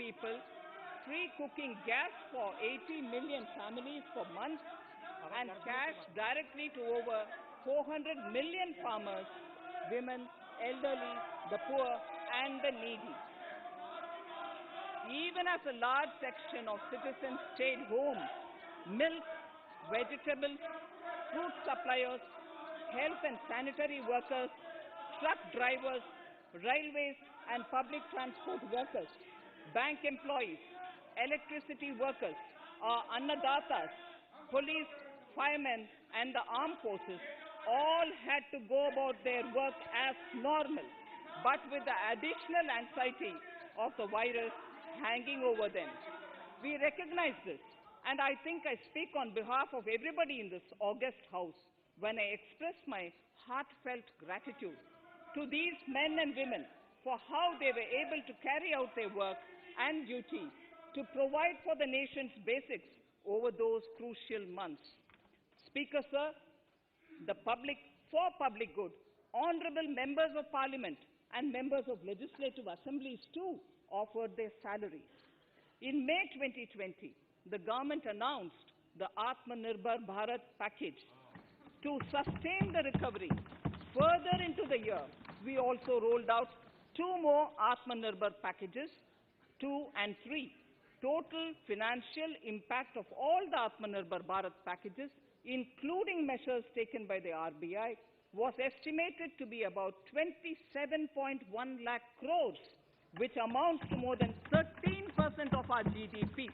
people, free cooking gas for 80 million families for months, and cash directly to over 400 million farmers, women, elderly, the poor, and the needy. Even as a large section of citizens stayed home, milk, vegetables, fruit suppliers, health and sanitary workers, truck drivers, railways and public transport workers, bank employees, electricity workers, our annadatas, police, firemen, and the armed forces all had to go about their work as normal, but with the additional anxiety of the virus hanging over them. We recognize this, and I think I speak on behalf of everybody in this august house when I express my heartfelt gratitude to these men and women for how they were able to carry out their work and duties to provide for the nation's basics over those crucial months. Speaker, sir, for public good, honorable members of parliament and members of legislative assemblies too offered their salaries. In May 2020, the government announced the Atmanirbhar Bharat package. To sustain the recovery further into the year, we also rolled out 2 more Atmanirbhar packages, 2 and 3. Total financial impact of all the Atmanirbhar Bharat packages, including measures taken by the RBI, was estimated to be about 27.1 lakh crores, which amounts to more than 13% of our GDP.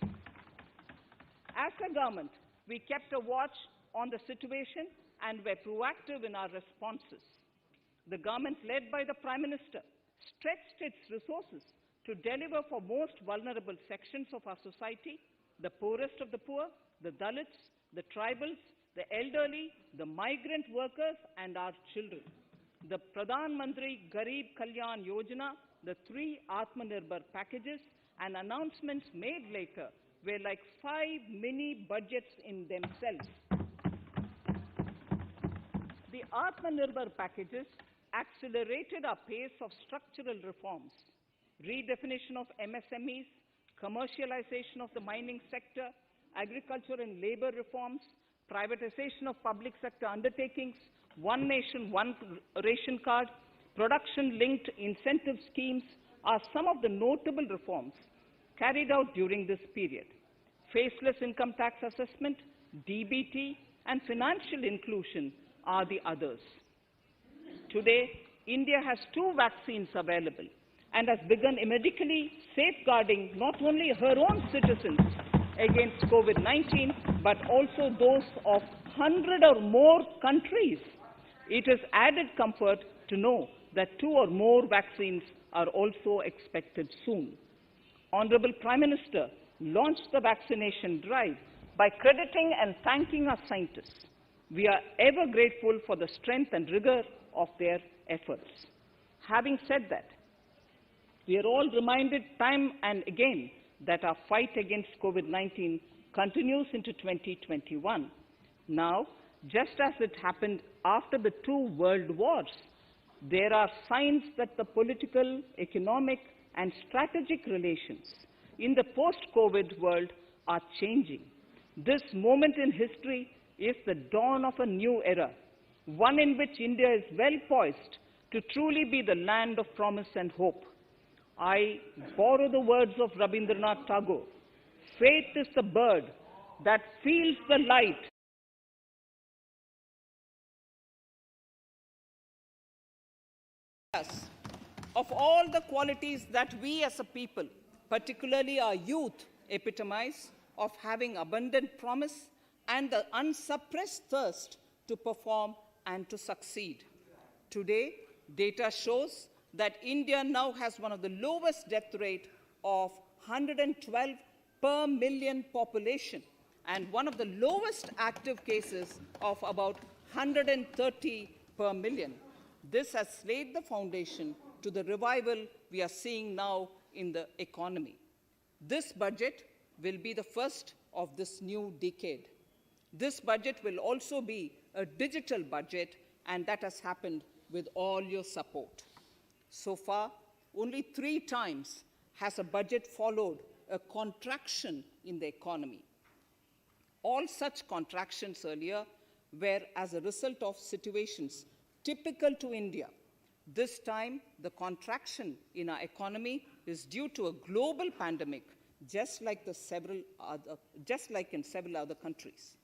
As a government, we kept a watch on the situation and were proactive in our responses. The government, led by the Prime Minister, stretched its resources to deliver for most vulnerable sections of our society, the poorest of the poor, the Dalits, the tribals, the elderly, the migrant workers, and our children. The Pradhan Mantri Garib Kalyan Yojana, the 3 Atmanirbhar packages, and announcements made later were like 5 mini budgets in themselves. The Atmanirbhar packages accelerated our pace of structural reforms, redefinition of MSMEs, commercialization of the mining sector, agriculture and labor reforms, privatization of public sector undertakings, One Nation, One Ration Card, production-linked incentive schemes are some of the notable reforms carried out during this period. Faceless income tax assessment, DBT, and financial inclusion are the others. Today, India has 2 vaccines available and has begun medically safeguarding not only her own citizens against COVID-19, but also those of 100 or more countries. It is added comfort to know that 2 or more vaccines are also expected soon. Honorable Prime Minister launched the vaccination drive by crediting and thanking our scientists. We are ever grateful for the strength and rigor of their efforts. Having said that, we are all reminded time and again that our fight against COVID-19 continues into 2021. Now, just as it happened after the 2 world wars, there are signs that the political, economic, and strategic relations in the post-COVID world are changing. This moment in history is the dawn of a new era, one in which India is well poised to truly be the land of promise and hope. I borrow the words of Rabindranath Tagore, "Faith is the bird that feels the light of all the qualities that we as a people, particularly our youth, epitomize of having abundant promise and the unsuppressed thirst to perform and to succeed." Today, data shows that India now has one of the lowest death rate of 112 per million population and one of the lowest active cases of about 130 per million. This has laid the foundation to the revival we are seeing now in the economy. This budget will be the first of this new decade. This budget will also be a digital budget, and that has happened with all your support. So far, only 3 times has a budget followed a contraction in the economy. All such contractions earlier were as a result of situations typical to India. This time, the contraction in our economy is due to a global pandemic, just like in several other countries.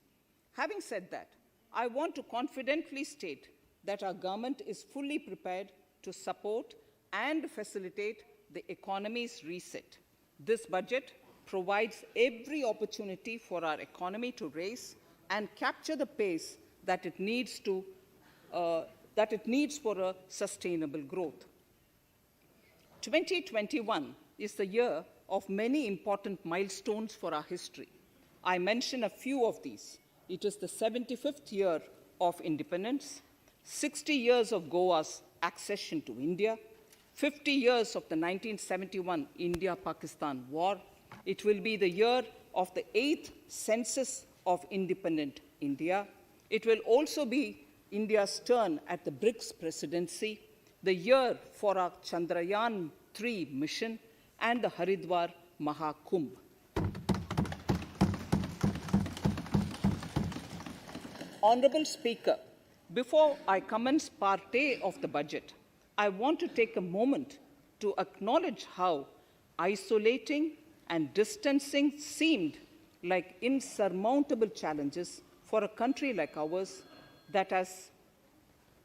Having said that, I want to confidently state that our government is fully prepared to support and facilitate the economy's reset. This budget provides every opportunity for our economy to raise and capture the pace that it needs for a sustainable growth. 2021 is the year of many important milestones for our history. I mention a few of these. It is the 75th year of independence, 60 years of Goa's accession to India, 50 years of the 1971 India-Pakistan War. It will be the year of the 8th census of independent India. It will also be India's turn at the BRICS presidency, the year for our Chandrayaan-3 mission, and the Haridwar Mahakumbh. Honorable Speaker, before I commence Part A of the budget, I want to take a moment to acknowledge how isolating and distancing seemed like insurmountable challenges for a country like ours that has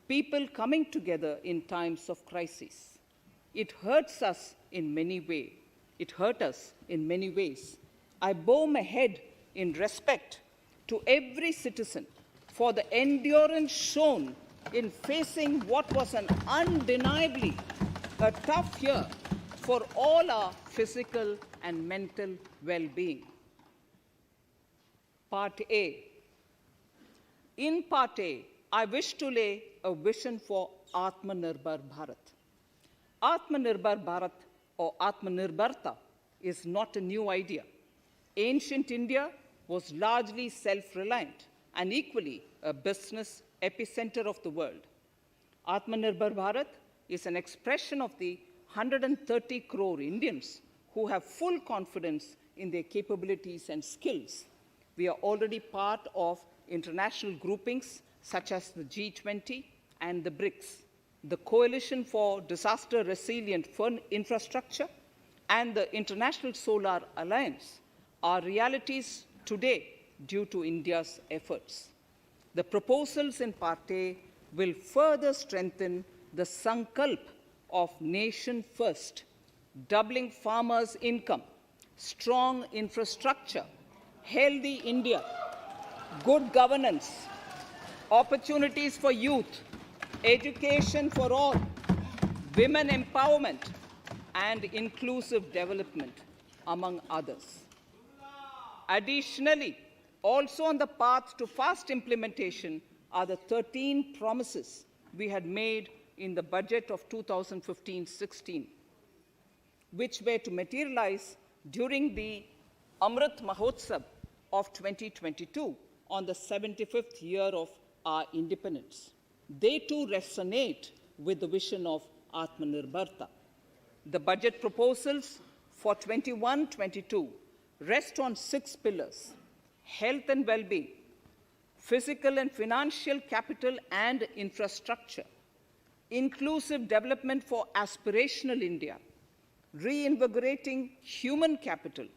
people coming together in times of crisis. It hurts us in many ways. It hurt us in many ways. I bow my head in respect to every citizen for the endurance shown in facing what was an undeniably a tough year for all our physical and mental well-being. Part A. In Part A, I wish to lay a vision for Atmanirbhar Bharat. Atmanirbhar Bharat or Atmanirbharta is not a new idea. Ancient India was largely self-reliant and equally a business epicenter of the world. Atmanirbhar Bharat is an expression of the 130 crore Indians who have full confidence in their capabilities and skills. We are already part of international groupings such as the G20 and the BRICS, the Coalition for Disaster Resilient Infrastructure, and the International Solar Alliance are realities today due to India's efforts. The proposals in Part A will further strengthen the sankalp of nation first, doubling farmers' income, strong infrastructure, healthy India, good governance, opportunities for youth, education for all, women empowerment, and inclusive development, among others. Additionally, also on the path to fast implementation are the 13 promises we had made in the budget of 2015-16, which were to materialize during the Amrit Mahotsav of 2022 on the 75th year of our independence. They too resonate with the vision of Atmanirbharta. The budget proposals for 21-22 rest on 6 pillars: health and well-being, physical and financial capital and infrastructure, inclusive development for aspirational India, reinvigorating human capital,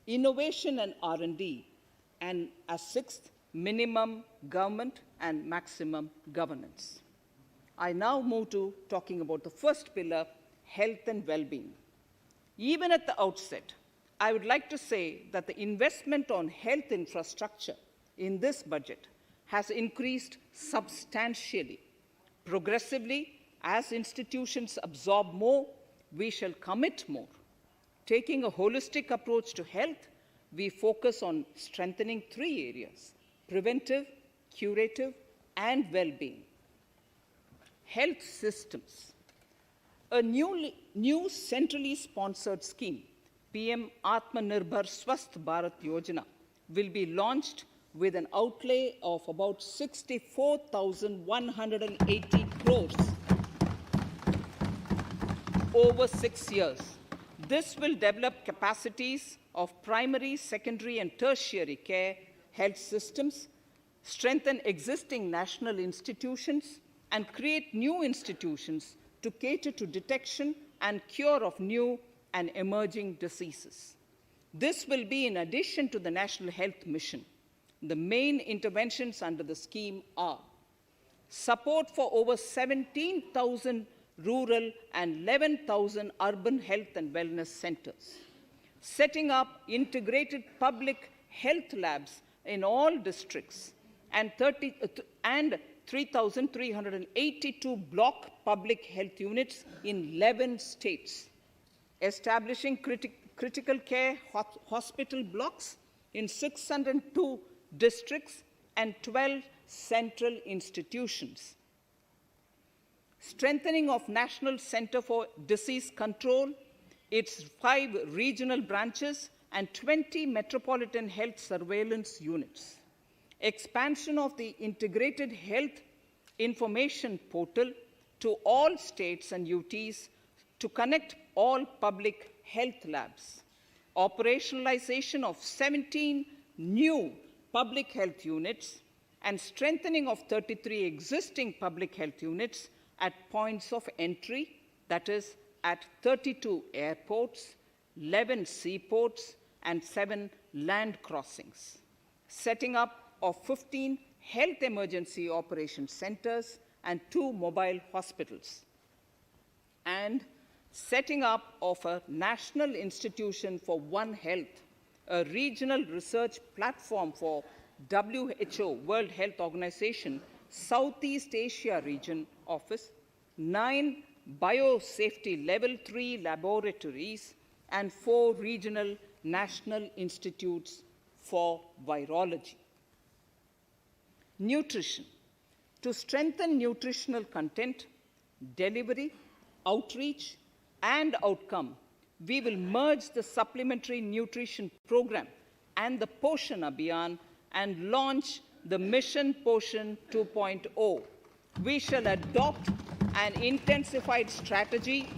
innovation and R&D, and as 6th, minimum government and maximum governance. I now move to talking about the first pillar, health and well-being. Even at the outset, I would like to say that the investment on health infrastructure in this budget has increased substantially. Progressively, as institutions absorb more, we shall commit more. Taking a holistic approach to health, we focus on strengthening 3 areas: preventive, curative, and well-being. Health systems. A new centrally sponsored scheme, PM Atmanirbhar Swasth Bharat Yojana, will be launched with an outlay of about 64,180 crores over 6 years. This will develop capacities of primary, secondary, and tertiary care health systems, strengthen existing national institutions, and create new institutions to cater to detection and cure of new and emerging diseases. This will be in addition to the National Health Mission. The main interventions under the scheme are support for over 17,000 rural and 11,000 urban health and wellness centers, setting up integrated public health labs in all districts, and 3,382 block public health units in 11 states, establishing critical care hospital blocks in 602 districts and 12 central institutions, strengthening of National Center for Disease Control, its 5 regional branches and 20 metropolitan health surveillance units, expansion of the integrated health information portal to all states and UTs to connect all public health labs, operationalization of 17 new public health units, and strengthening of 33 existing public health units at points of entry, that is, at 32 airports, 11 seaports, and 7 land crossings, setting up of 15 health emergency operations centers and 2 mobile hospitals, and setting up of a National Institution for One Health, a regional research platform for WHO, World Health Organization, Southeast Asia Region Office, 9 biosafety level 3 laboratories, and 4 regional national institutes for virology. Nutrition. To strengthen nutritional content, delivery, outreach, and outcome, we will merge the supplementary nutrition program and the Poshan Abhiyan and launch the Mission Poshan 2.0. We shall adopt an intensified strategy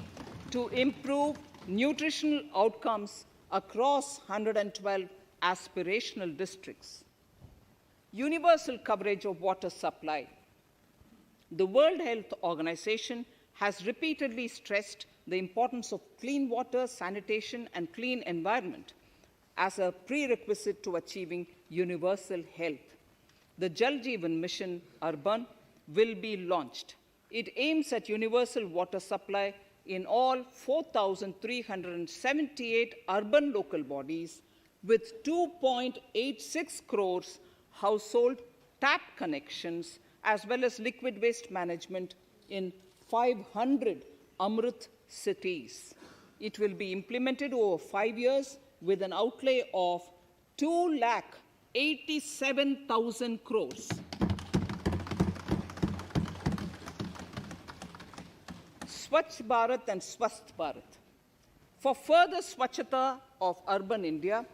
to improve nutritional outcomes across 112 aspirational districts. Universal coverage of water supply. The World Health Organization has repeatedly stressed the importance of clean water, sanitation, and clean environment as a prerequisite to achieving universal health. The Jal Jeevan Mission Urban will be launched. It aims at universal water supply in all 4,378 urban local bodies with 2.86 crores household tap connections, as well as liquid waste management in 500 Amrit cities. It will be implemented over 5 years with an outlay of 2,87,000 crores. Swachh Bharat and Swasth Bharat. For further Swachhata of urban India,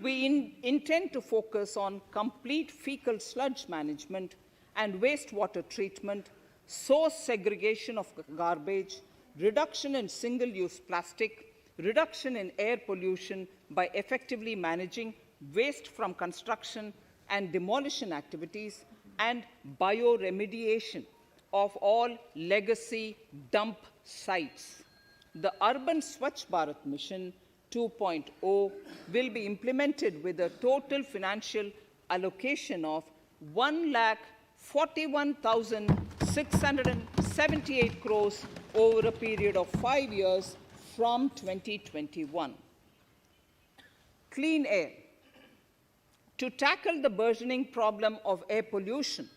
we intend to focus on complete fecal sludge management and wastewater treatment, source segregation of garbage, reduction in single-use plastic, reduction in air pollution by effectively managing waste from construction and demolition activities, and bioremediation of all legacy dump sites. The Urban Swachh Bharat Mission 2.0 will be implemented with a total financial allocation of 1,41,678 crores over a period of 5 years from 2021. Clean air. To tackle the burgeoning problem of air pollution,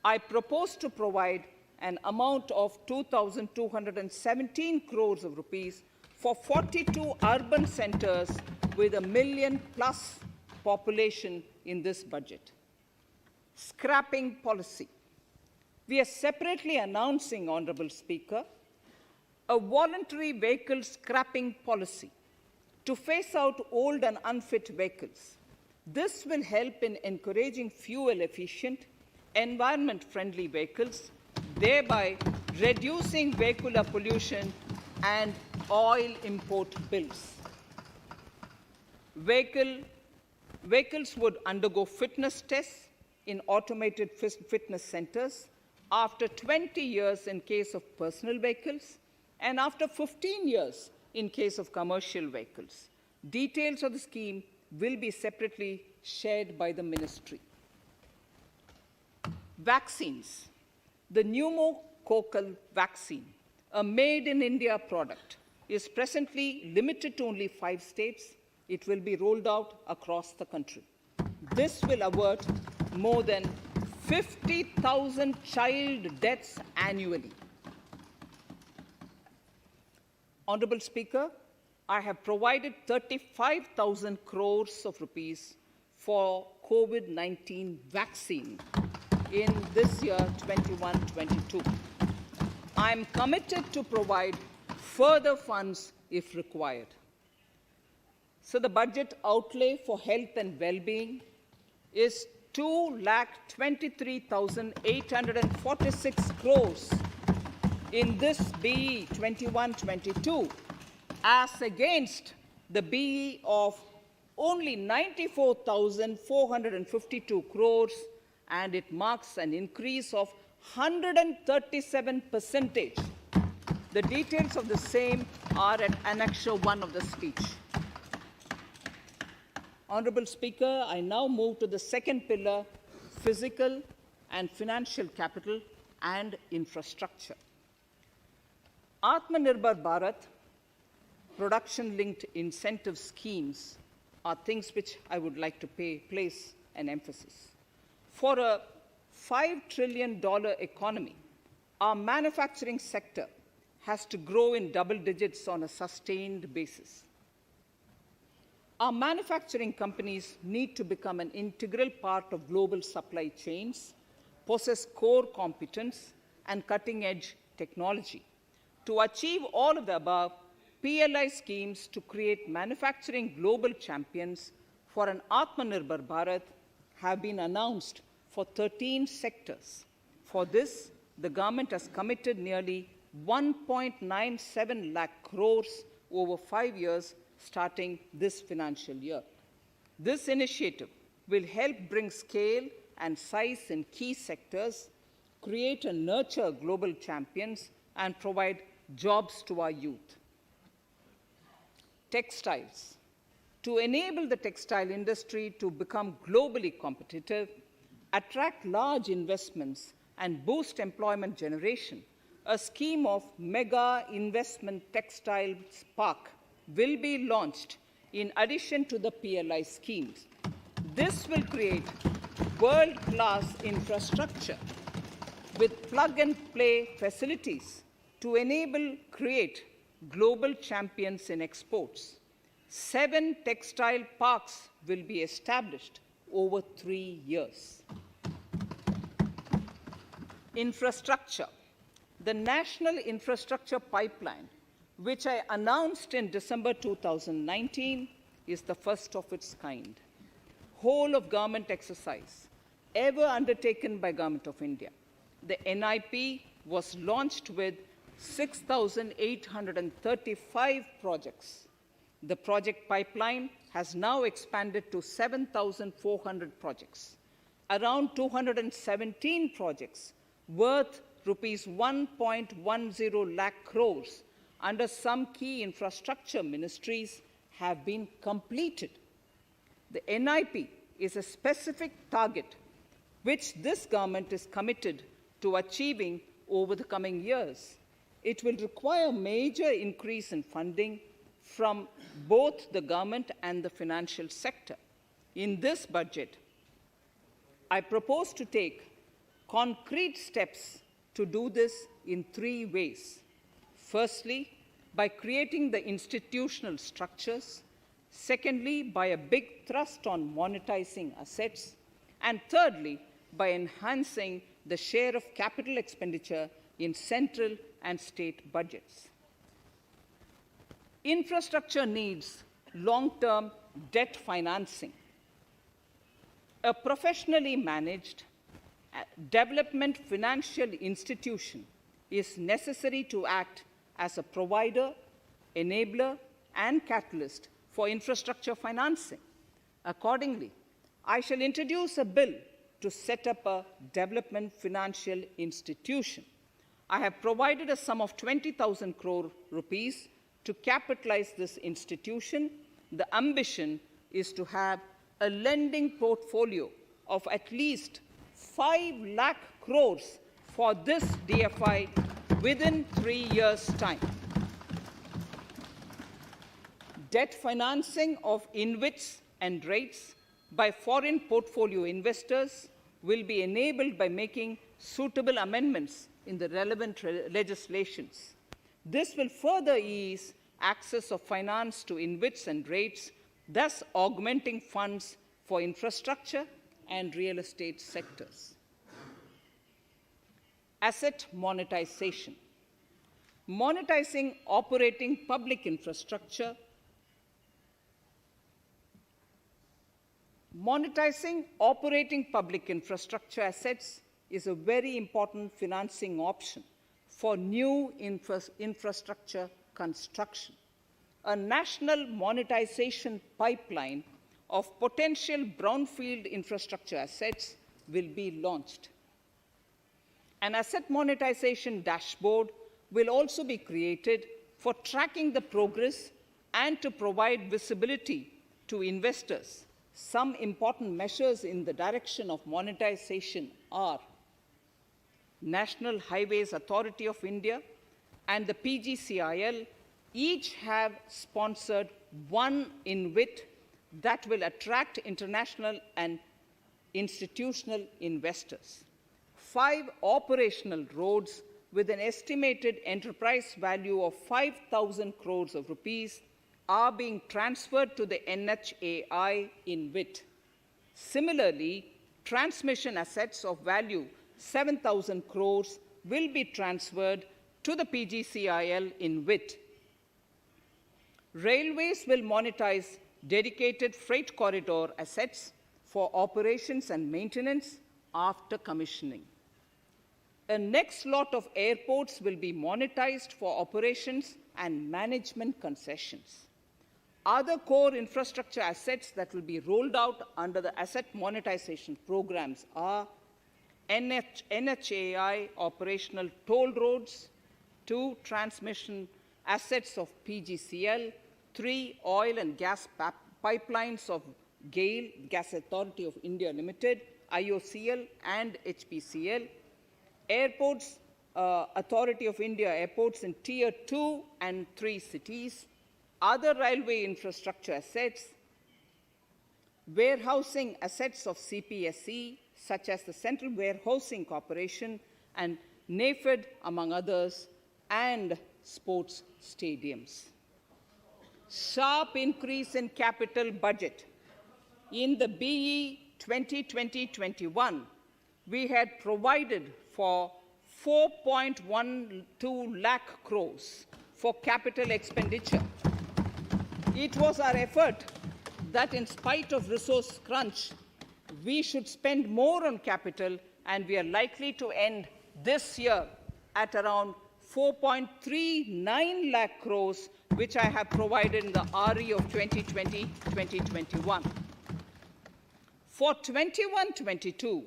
I propose to provide an amount of 2,217 crores of rupees for 42 urban centers with 1 million plus population in this budget. Scrapping policy. We are separately announcing, Honorable Speaker, a voluntary vehicle scrapping policy to phase out old and unfit vehicles. This will help in encouraging fuel-efficient, environment-friendly vehicles, thereby reducing vehicular pollution and oil import bills. Vehicles would undergo fitness tests in automated fitness centers after 20 years in case of personal vehicles and after 15 years in case of commercial vehicles. Details of the scheme will be separately shared by the ministry. Vaccines. The pneumococcal vaccine, a made-in-India product, is presently limited to only 5 states. It will be rolled out across the country. This will avert more than 50,000 child deaths annually. Honorable Speaker, I have provided 35,000 crores of rupees for COVID-19 vaccine in this year 21-22. I am committed to provide further funds if required. So the budget outlay for health and well-being is 2,23,846 crores in this BE 21-22, as against the BE of only 94,452 crores, and it marks an increase of 137%. The details of the same are at Annexure 1 of the speech. Honorable Speaker, I now move to the second pillar, physical and financial capital and infrastructure. Atmanirbhar Bharat, production-linked incentive schemes are things which I would like to place an emphasis. For a $5 trillion economy, our manufacturing sector has to grow in double digits on a sustained basis. Our manufacturing companies need to become an integral part of global supply chains, possess core competence, and cutting-edge technology. To achieve all of the above, PLI schemes to create manufacturing global champions for an Atmanirbhar Bharat have been announced for 13 sectors. For this, the government has committed nearly 1.97 lakh crores over 5 years starting this financial year. This initiative will help bring scale and size in key sectors, create and nurture global champions, and provide jobs to our youth. Textiles. To enable the textile industry to become globally competitive, attract large investments, and boost employment generation, a scheme of Mega Investment Textiles Park will be launched in addition to the PLI schemes. This will create world-class infrastructure with plug-and-play facilities to create global champions in exports. 7 textile parks will be established over 3 years. Infrastructure. The National Infrastructure Pipeline, which I announced in December 2019, is the first of its kind. Whole of government exercise ever undertaken by Government of India. The NIP was launched with 6,835 projects. The project pipeline has now expanded to 7,400 projects. Around 217 projects worth rupees 1.10 lakh crores under some key infrastructure ministries have been completed. The NIP is a specific target which this government is committed to achieving over the coming years. It will require a major increase in funding from both the government and the financial sector. In this budget, I propose to take concrete steps to do this in 3 ways. Firstly, by creating the institutional structures. Secondly, by a big thrust on monetizing assets. And thirdly, by enhancing the share of capital expenditure in central and state budgets. Infrastructure needs long-term debt financing. A professionally managed development financial institution is necessary to act as a provider, enabler, and catalyst for infrastructure financing. Accordingly, I shall introduce a bill to set up a development financial institution. I have provided a sum of 20,000 crore rupees to capitalize this institution. The ambition is to have a lending portfolio of at least 5 lakh crores for this DFI within 3 years' time. Debt financing of InvITs and REITs by foreign portfolio investors will be enabled by making suitable amendments in the relevant legislations. This will further ease access of finance to InvITs and REITs, thus augmenting funds for infrastructure and real estate sectors. Asset monetization. Monetizing operating public infrastructure. Monetizing operating public infrastructure assets is a very important financing option for new infrastructure construction. A national monetization pipeline of potential brownfield infrastructure assets will be launched. An asset monetization dashboard will also be created for tracking the progress and to provide visibility to investors. Some important measures in the direction of monetization are National Highways Authority of India and the PGCIL each have sponsored one InvIT that will attract international and institutional investors. 5 operational roads with an estimated enterprise value of 5,000 crores of rupees are being transferred to the NHAI InvIT. Similarly, transmission assets of value 7,000 crores will be transferred to the PGCIL InvIT. Railways will monetize dedicated freight corridor assets for operations and maintenance after commissioning. A next lot of airports will be monetized for operations and management concessions. Other core infrastructure assets that will be rolled out under the asset monetization programs are NHAI operational toll roads, 2 transmission assets of PGCL, 3 oil and gas pipelines of GAIL, Gas Authority of India Limited, IOCL and HPCL, Airports Authority of India airports in Tier 2 and 3 cities, other railway infrastructure assets, warehousing assets of CPSE, such as the Central Warehousing Corporation and NAFED, among others, and sports stadiums. Sharp increase in capital budget. In the BE 2020-21, we had provided for 4.12 lakh crores for capital expenditure. It was our effort that in spite of resource crunch, we should spend more on capital, and we are likely to end this year at around 4.39 lakh crores, which I have provided in the RE of 2020-2021. For 21-22,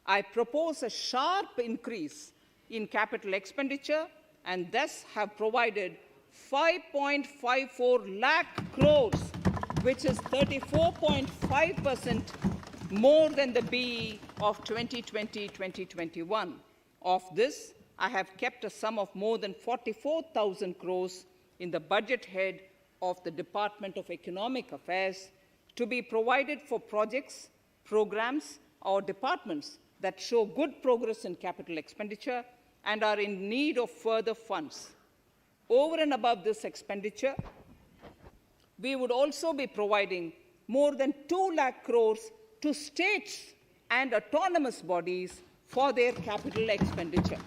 I propose a sharp increase in capital expenditure and thus have provided 5.54 lakh crores, which is 34.5% more than the BE of 2020-2021. Of this, I have kept a sum of more than 44,000 crores in the budget head of the Department of Economic Affairs to be provided for projects, programs, or departments that show good progress in capital expenditure and are in need of further funds. Over and above this expenditure, we would also be providing more than 2 lakh crores to states and autonomous bodies for their capital expenditure.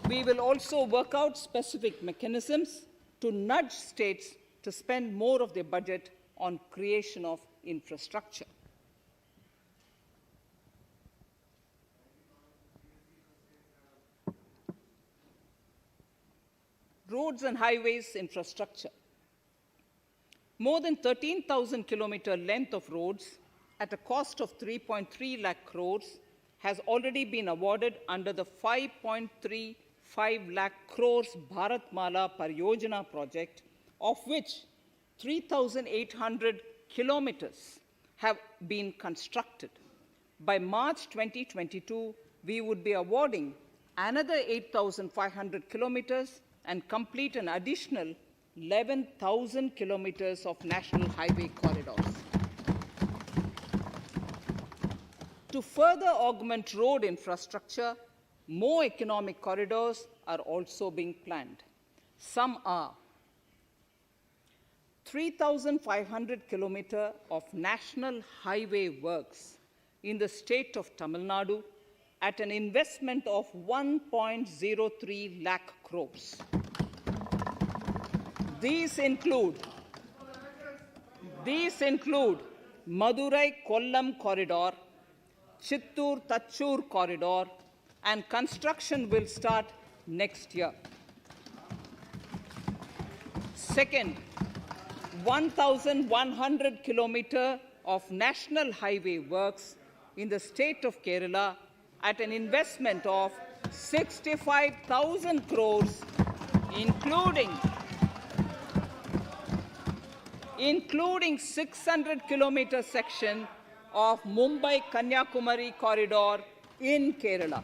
We will also work out specific mechanisms to nudge states to spend more of their budget on creation of infrastructure. Roads and highways infrastructure. More than 13,000 kilometer length of roads at a cost of 3.3 lakh crores has already been awarded under the 5.35 lakh crores Bharatmala Pariyojana project, of which 3,800 kilometers have been constructed. By March 2022, we would be awarding another 8,500 kilometers and complete an additional 11,000 kilometers of national highway corridors. To further augment road infrastructure, more economic corridors are also being planned. Some are 3,500 kilometers of national highway works in the state of Tamil Nadu at an investment of 1.03 lakh crores. These include Madurai-Kollam corridor, Chittoor-Tachur corridor, and construction will start next year. Second, 1,100 kilometers of national highway works in the state of Kerala at an investment of 65,000 crores, including 600 kilometer section of Mumbai-Kanyakumari corridor in Kerala.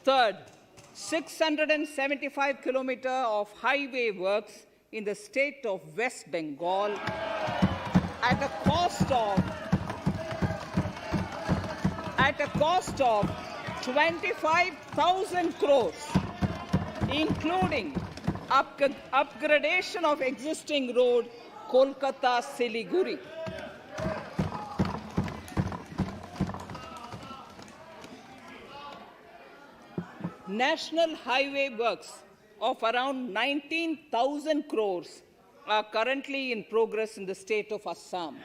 Third, 675 kilometers of highway works in the state of West Bengal at a cost of 25,000 crores, including upgradation of existing road Kolkata-Siliguri. National highway works of around 19,000 crores are currently in progress in the state of Assam.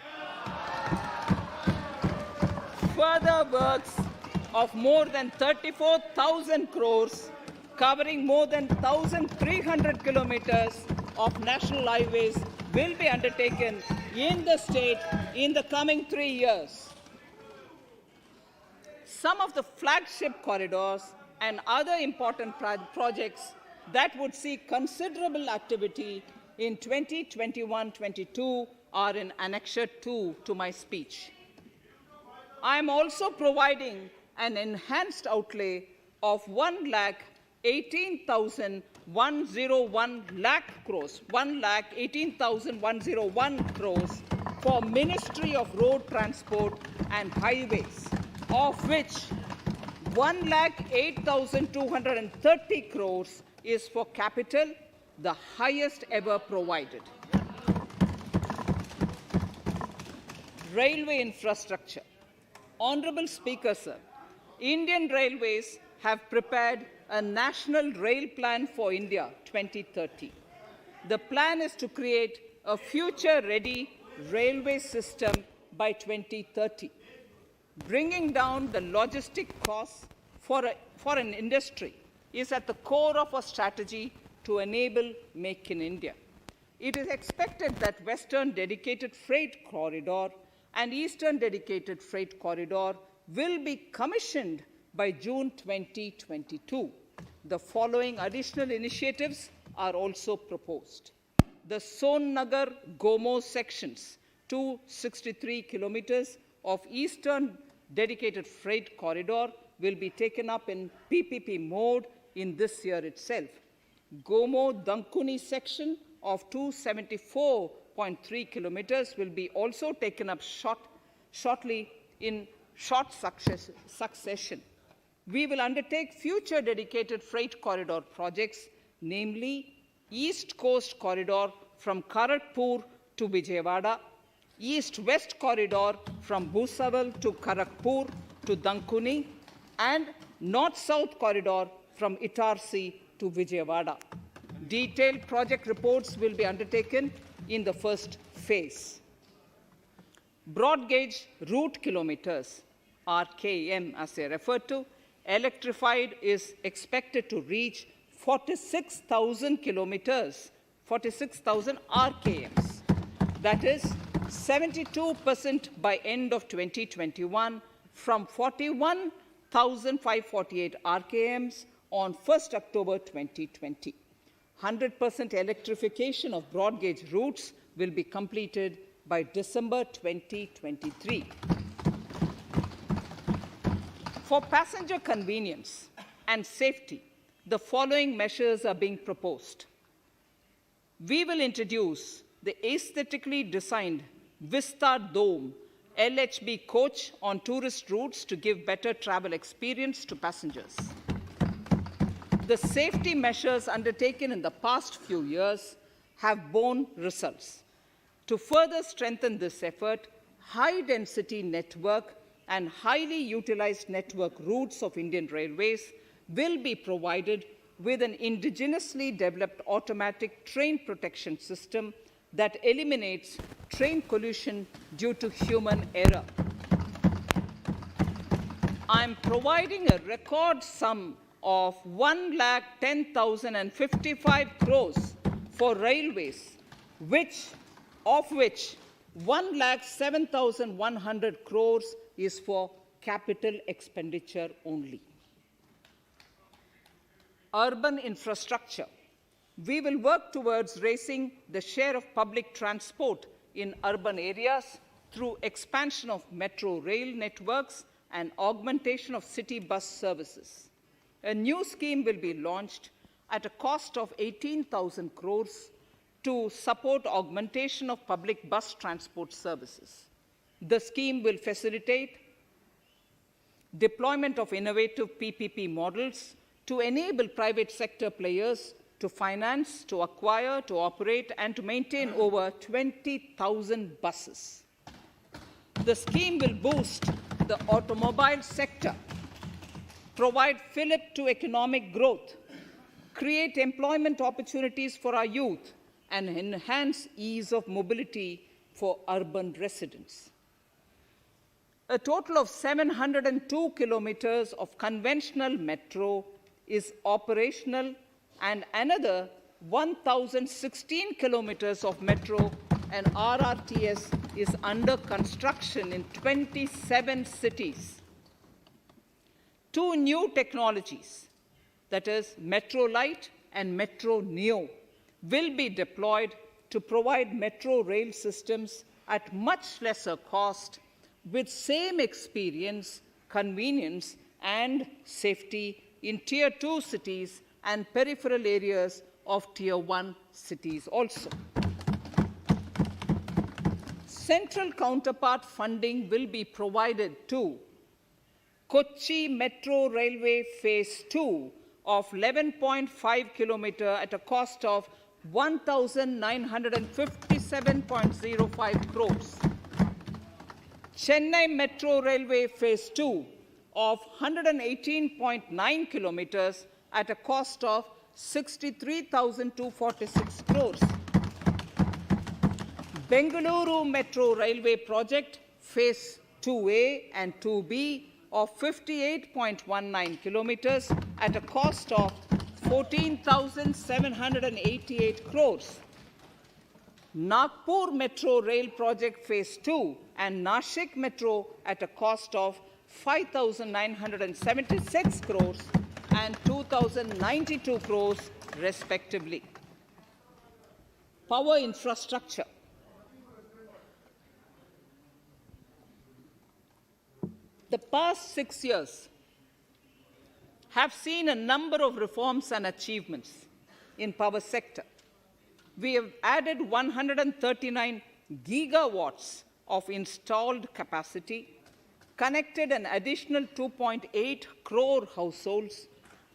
Further works of more than 34,000 crores covering more than 1,300 kilometers of national highways will be undertaken in the state in the coming 3 years. Some of the flagship corridors and other important projects that would see considerable activity in 2021-22 are in Annexure 2 to my speech. I am also providing an enhanced outlay of 1,18,101 crores for Ministry of Road Transport and Highways, of which 1,08,230 crores is for capital, the highest ever provided. Railway infrastructure. Honorable Speaker, sir, Indian Railways have prepared a National Rail Plan for India 2030. The plan is to create a future-ready railway system by 2030. Bringing down the logistic costs for an industry is at the core of our strategy to enable Make in India. It is expected that Western Dedicated Freight Corridor and Eastern Dedicated Freight Corridor will be commissioned by June 2022. The following additional initiatives are also proposed. The Sonnagar-Gomo sections, 263 kilometers of Eastern Dedicated Freight Corridor will be taken up in PPP mode in this year itself. Gomo-Dankuni section of 274.3 kilometers will be also taken up shortly in short succession. We will undertake future dedicated freight corridor projects, namely East Coast Corridor from Kharagpur to Vijayawada, East-West Corridor from Bhusawal to Kharagpur to Dankuni, and North-South Corridor from Itarsi to Vijayawada. Detailed project reports will be undertaken in the first phase. Broad gauge route kilometers, RKM as they refer to, electrified is expected to reach 46,000 kilometers 46,000 RKMs. That is 72% by end of 2021 from 41,548 RKMs on 1st October 2020. 100% electrification of broad gauge routes will be completed by December 2023. For passenger convenience and safety, the following measures are being proposed. We will introduce the aesthetically designed Vista Dome LHB coach on tourist routes to give better travel experience to passengers. The safety measures undertaken in the past few years have borne results. To further strengthen this effort, high-density network and highly utilized network routes of Indian Railways will be provided with an indigenously developed automatic train protection system that eliminates train collision due to human error. I am providing a record sum of 1,10,055 crores for railways, of which 1,07,100 crores is for capital expenditure only. Urban infrastructure. We will work towards raising the share of public transport in urban areas through expansion of metro rail networks and augmentation of city bus services. A new scheme will be launched at a cost of 18,000 crores to support augmentation of public bus transport services. The scheme will facilitate deployment of innovative PPP models to enable private sector players to finance, to acquire, to operate, and to maintain over 20,000 buses. The scheme will boost the automobile sector, provide fillip to economic growth, create employment opportunities for our youth, and enhance ease of mobility for urban residents. A total of 702 kilometers of conventional metro is operational, and another 1,016 kilometers of metro and RRTS is under construction in 27 cities. Two new technologies, that is Metro Light and Metro Neo, will be deployed to provide metro rail systems at much lesser cost with same experience, convenience, and safety in Tier 2 cities and peripheral areas of Tier 1 cities also. Central counterpart funding will be provided to Kochi Metro Railway Phase 2 of 11.5 kilometer at a cost of 1,957.05 crores. Chennai Metro Railway Phase 2 of 118.9 kilometers at a cost of 63,246 crores. Bengaluru Metro Railway Project Phase 2A and 2B of 58.19 kilometers at a cost of 14,788 crores. Nagpur Metro Rail Project Phase 2 and Nashik Metro at a cost of 5,976 crores and 2,092 crores respectively. Power infrastructure. The past 6 years have seen a number of reforms and achievements in power sector. We have added 139 gigawatts of installed capacity, connected an additional 2.8 crore households,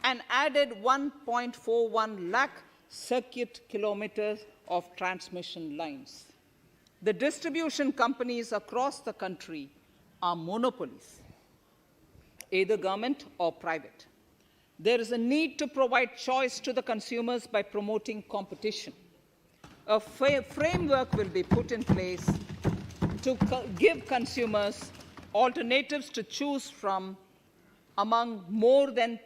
and added 1.41 lakh circuit kilometers of transmission lines. The distribution companies across the country are monopolies, either government or private. There is a need to provide choice to the consumers by promoting competition. A framework will be put in place to give consumers alternatives to choose from among more than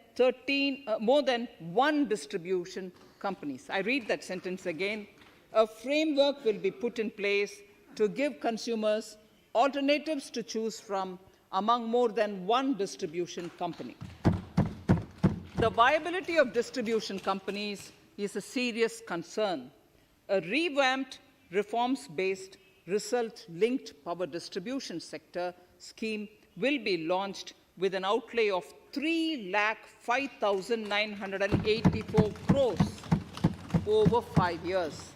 one distribution companies. I read that sentence again. a framework will be put in place to give consumers alternatives to choose from among more than one distribution company. The viability of distribution companies is a serious concern. A revamped, reforms-based, result-linked power distribution sector scheme will be launched with an outlay of 3,05,984 crores over 5 years.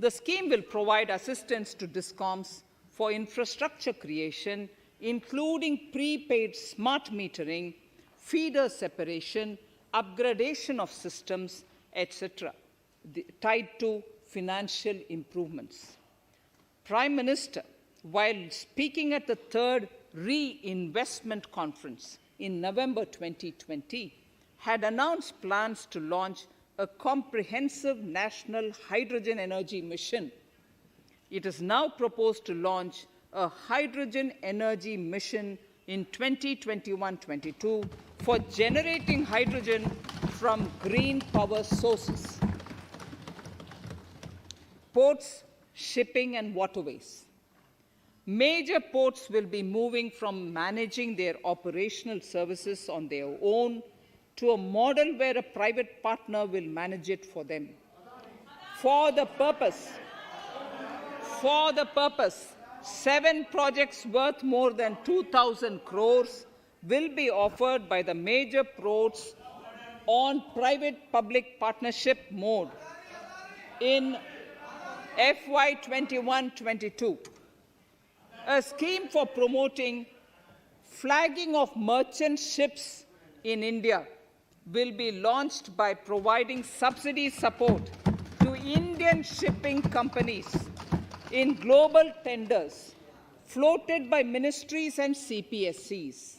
The scheme will provide assistance to DISCOMs for infrastructure creation, including prepaid smart metering, feeder separation, upgradation of systems, etc., tied to financial improvements. Prime Minister, while speaking at the third Reinvestment Conference in November 2020, had announced plans to launch a comprehensive national hydrogen energy mission. It is now proposed to launch a hydrogen energy mission in 2021-22 for generating hydrogen from green power sources. Ports, shipping, and waterways. Major ports will be moving from managing their operational services on their own to a model where a private partner will manage it for them. For the purpose, 7 projects worth more than 2,000 crores will be offered by the major ports on private-public partnership mode in FY 21-22. A scheme for promoting flagging of merchant ships in India will be launched by providing subsidy support to Indian shipping companies in global tenders floated by ministries and CPSCs.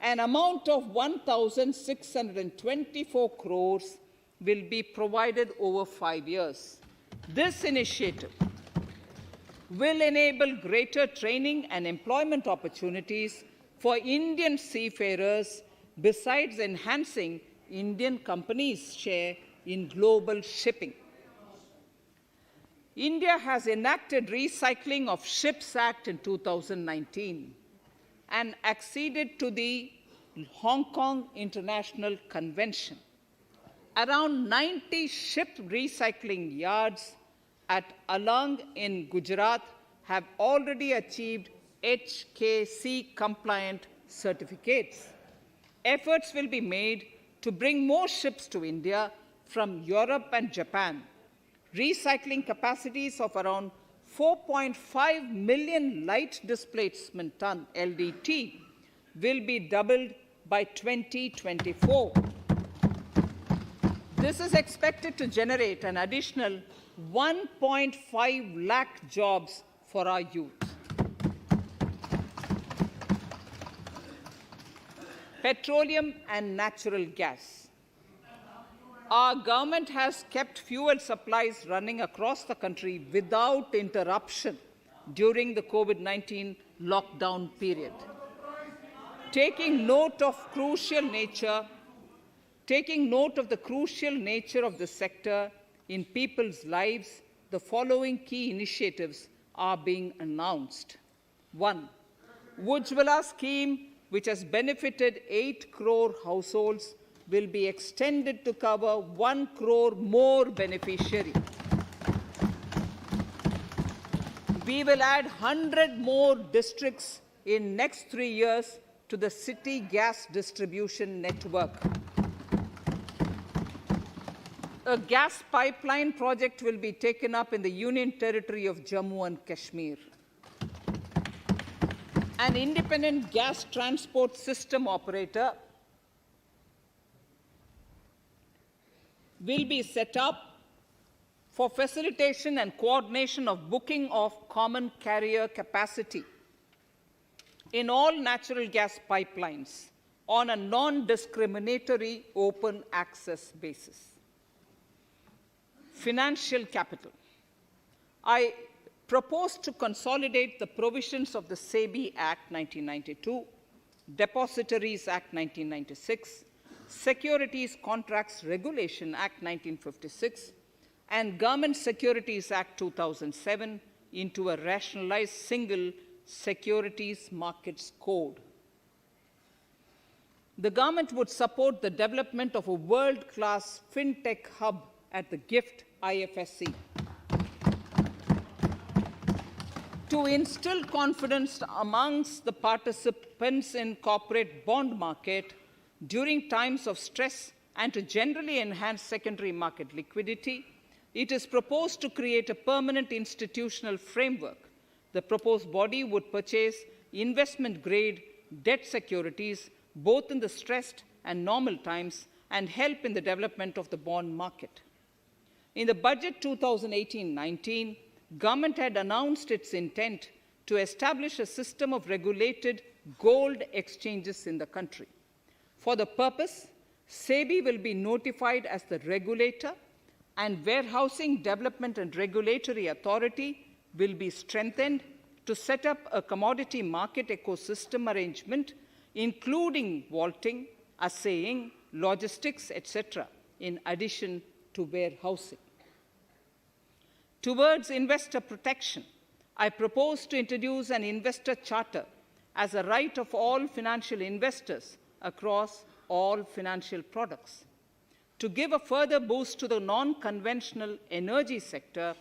An amount of 1,624 crores will be provided over 5 years. This initiative will enable greater training and employment opportunities for Indian seafarers, besides enhancing Indian companies' share in global shipping. India has enacted Recycling of Ships Act in 2019 and acceded to the Hong Kong International Convention. Around 90 ship recycling yards at Alang in Gujarat have already achieved HKC-compliant certificates. Efforts will be made to bring more ships to India from Europe and Japan. Recycling capacities of around 4.5 million light displacement ton LDT will be doubled by 2024. This is expected to generate an additional 1.5 lakh jobs for our youth. Petroleum and natural gas. Our government has kept fuel supplies running across the country without interruption during the COVID-19 lockdown period. Taking note of the crucial nature of the sector in people's lives, the following key initiatives are being announced. 1. Ujjwala scheme, which has benefited 8 crore households, will be extended to cover 1 crore more beneficiaries. We will add 100 more districts in next 3 years to the city gas distribution network. A gas pipeline project will be taken up in the Union Territory of Jammu and Kashmir. An independent gas transport system operator will be set up for facilitation and coordination of booking of common carrier capacity in all natural gas pipelines on a non-discriminatory open access basis. Financial capital. I propose to consolidate the provisions of the SEBI Act 1992, Depositories Act 1996, Securities Contracts Regulation Act 1956, and Government Securities Act 2007 into a rationalized single securities markets code. The government would support the development of a world-class fintech hub at the GIFT IFSC. To instill confidence amongst the participants in corporate bond market during times of stress and to generally enhance secondary market liquidity, it is proposed to create a permanent institutional framework. The proposed body would purchase investment-grade debt securities both in the stressed and normal times and help in the development of the bond market. In the budget 2018-19, government had announced its intent to establish a system of regulated gold exchanges in the country. For the purpose, SEBI will be notified as the regulator, and Warehousing Development and Regulatory Authority will be strengthened to set up a commodity market ecosystem arrangement, including vaulting, assaying, logistics, etc., in addition to warehousing. Towards investor protection, I propose to introduce an investor charter as a right of all financial investors across all financial products. To give a further boost to the non-conventional energy sector,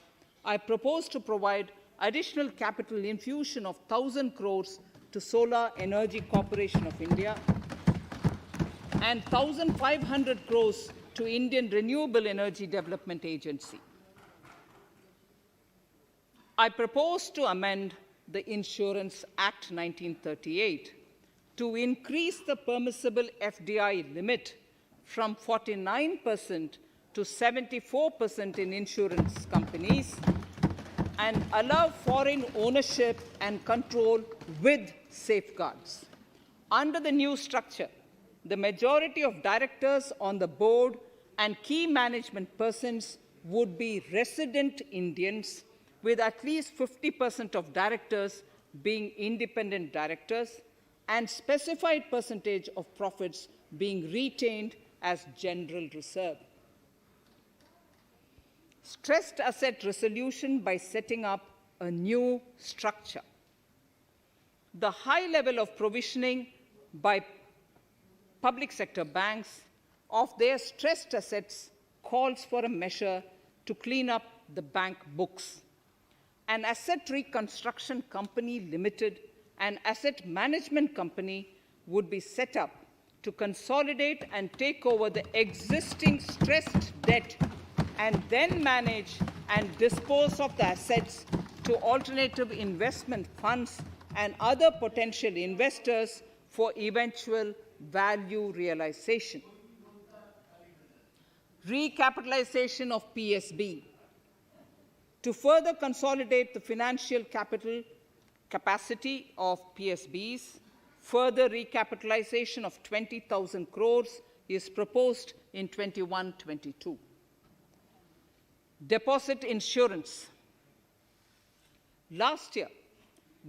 I propose to provide additional capital infusion of 1,000 crores to Solar Energy Corporation of India and 1,500 crores to Indian Renewable Energy Development Agency. I propose to amend the Insurance Act 1938 to increase the permissible FDI limit from 49% to 74% in insurance companies and allow foreign ownership and control with safeguards. Under the new structure, the majority of directors on the board and key management persons would be resident Indians, with at least 50% of directors being independent directors and specified percentage of profits being retained as general reserve. Stressed asset resolution by setting up a new structure. The high level of provisioning by public sector banks of their stressed assets calls for a measure to clean up the bank books. An asset reconstruction company limited and asset management company would be set up to consolidate and take over the existing stressed debt and then manage and dispose of the assets to alternative investment funds and other potential investors for eventual value realization. Recapitalization of PSB. To further consolidate the financial capital capacity of PSBs, further recapitalization of 20,000 crores is proposed in 21-22. Deposit insurance. Last year,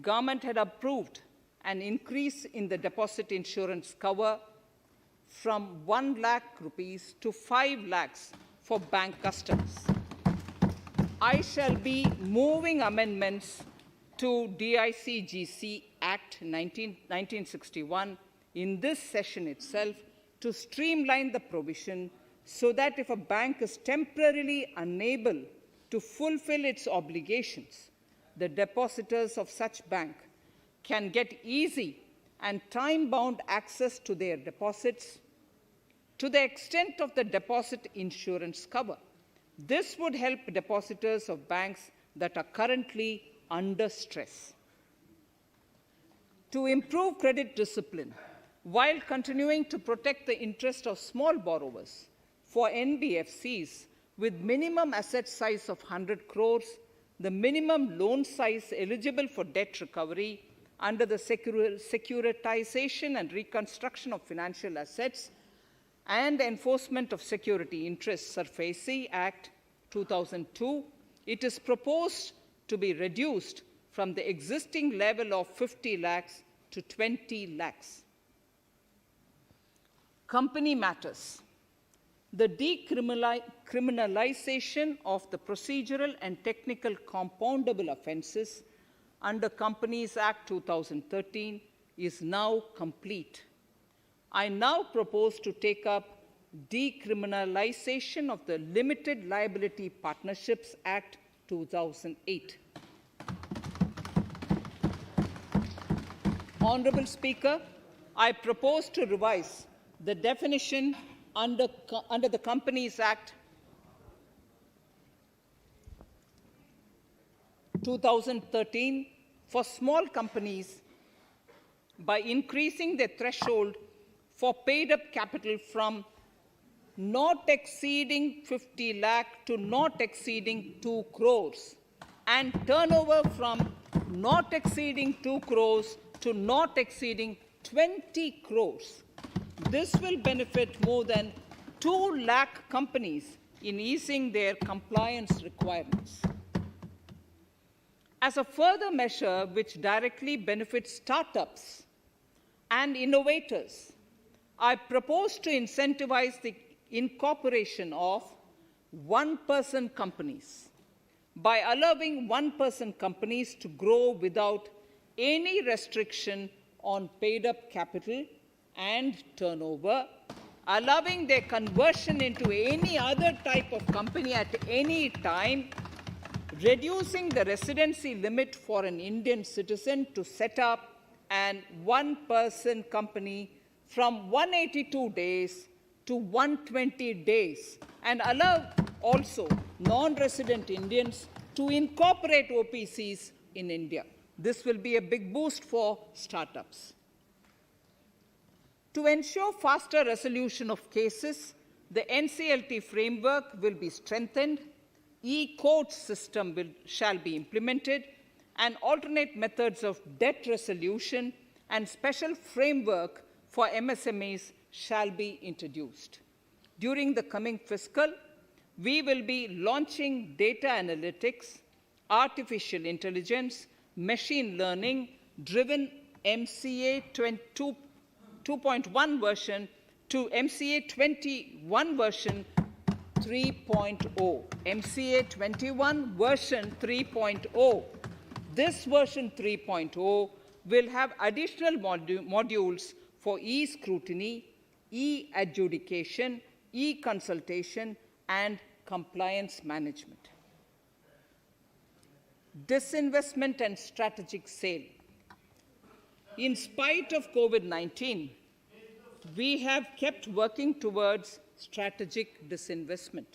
government had approved an increase in the deposit insurance cover from 1 lakh rupees to 5 lakhs for bank customers. I shall be moving amendments to DICGC Act 1961 in this session itself to streamline the provision so that if a bank is temporarily unable to fulfill its obligations, the depositors of such bank can get easy and time-bound access to their deposits to the extent of the deposit insurance cover. This would help depositors of banks that are currently under stress. To improve credit discipline, while continuing to protect the interest of small borrowers, for NBFCs with minimum asset size of 100 crores, the minimum loan size eligible for debt recovery under the Securitization and Reconstruction of Financial Assets and Enforcement of Security Interests SARFAESI Act 2002, it is proposed to be reduced from the existing level of 50 lakhs to 20 lakhs. Company matters. the decriminalization of the procedural and technical compoundable offences under Companies Act 2013 is now complete. I now propose to take up decriminalization of the Limited Liability Partnerships Act 2008. Honourable Speaker, I propose to revise the definition under the Companies Act 2013 for small companies by increasing the threshold for paid-up capital from not exceeding 50 lakh to not exceeding 2 crores and turnover from not exceeding 2 crores to not exceeding 20 crores. This will benefit more than 2 lakh companies in easing their compliance requirements. As a further measure which directly benefits startups and innovators, I propose to incentivize the incorporation of one-person companies by allowing one-person companies to grow without any restriction on paid-up capital and turnover, allowing their conversion into any other type of company at any time, reducing the residency limit for an Indian citizen to set up an one-person company from 182 days to 120 days, and allow also non-resident Indians to incorporate OPCs in India. This will be a big boost for startups. To ensure faster resolution of cases, the NCLT framework will be strengthened, e-court system shall be implemented, and alternate methods of debt resolution and special framework for MSMEs shall be introduced. During the coming fiscal, we will be launching data analytics, artificial intelligence, machine learning driven MCA 2.1 version to MCA 21 version 3.0. MCA 21 version 3.0. This version 3.0 will have additional modules for e-scrutiny, e-adjudication, e-consultation, and compliance management. Disinvestment and strategic sale. In spite of COVID-19, we have kept working towards strategic disinvestment.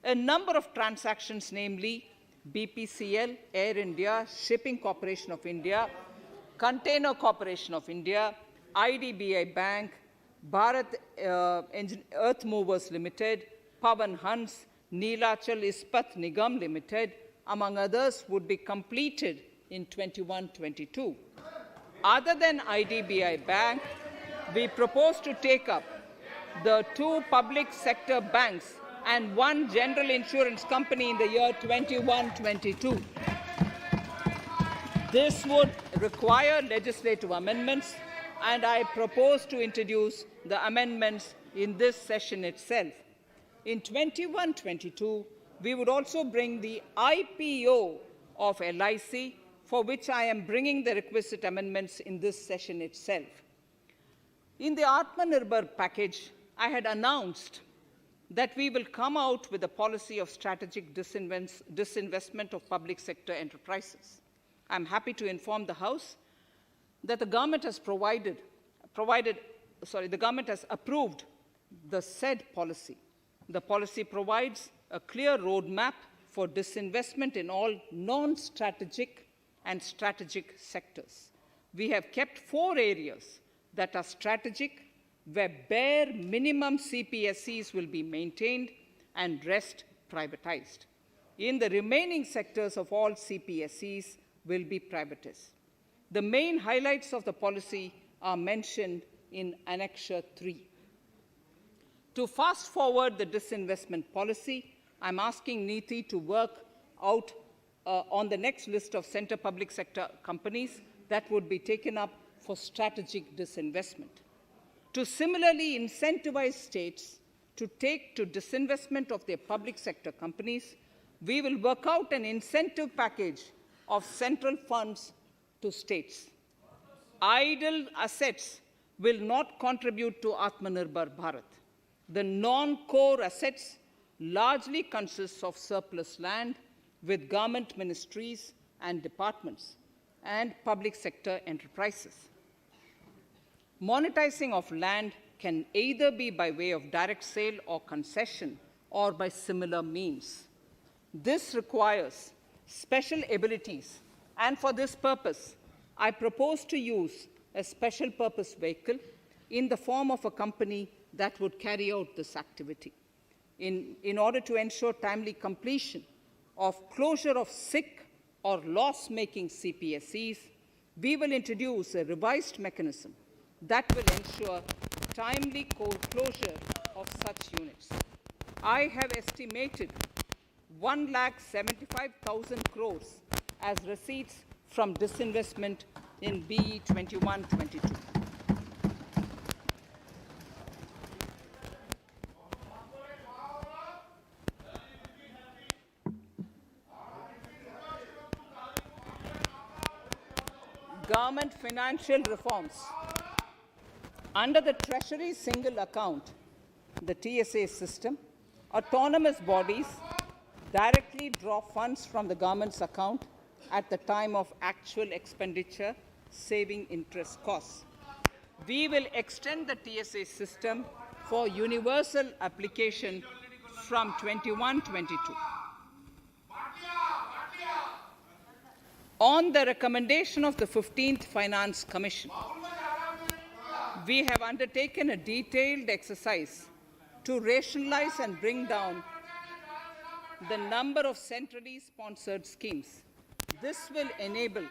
A number of transactions, namely BPCL, Air India, Shipping Corporation of India, Container Corporation of India, IDBI Bank, Bharat Earth Movers Limited, Pavan Hans, Neelachal Ispat Nigam Limited, among others, would be completed in 21-22. Other than IDBI Bank, we propose to take up the 2 public sector banks and 1 general insurance company in the year 21-22. This would require legislative amendments, and I propose to introduce the amendments in this session itself. In 21-22, we would also bring the IPO of LIC, for which I am bringing the requisite amendments in this session itself. In the Atmanirbhar package, I had announced that we will come out with a policy of strategic disinvestment of public sector enterprises. I'm happy to inform the House that the government has the government has approved the said policy. The policy provides a clear roadmap for disinvestment in all non-strategic and strategic sectors. We have kept 4 areas that are strategic, where bare minimum CPSCs will be maintained and rest privatized. In the remaining sectors of all CPSCs will be privatized. The main highlights of the policy are mentioned in Annexure 3. To fast forward the disinvestment policy, I'm asking NITI to work out on the next list of centre public sector companies that would be taken up for strategic disinvestment. To similarly incentivize states to take to disinvestment of their public sector companies, we will work out an incentive package of central funds to states. Idle assets will not contribute to Atmanirbhar Bharat. The non-core assets largely consist of surplus land with government ministries and departments and public sector enterprises. Monetizing of land can either be by way of direct sale or concession or by similar means. This requires special abilities, and for this purpose, I propose to use a special purpose vehicle in the form of a company that would carry out this activity. In order to ensure timely completion of closure of sick or loss-making CPSEs, we will introduce a revised mechanism that will ensure timely closure of such units. I have estimated 1,75,000 crores as receipts from disinvestment in BE 21-22. Government financial reforms. Under the Treasury single account, the TSA system, autonomous bodies directly draw funds from the government's account at the time of actual expenditure, saving interest costs. We will extend the TSA system for universal application from 21-22. On the recommendation of the 15th Finance Commission, we have undertaken a detailed exercise to rationalize and bring down the number of centrally sponsored schemes. This will enable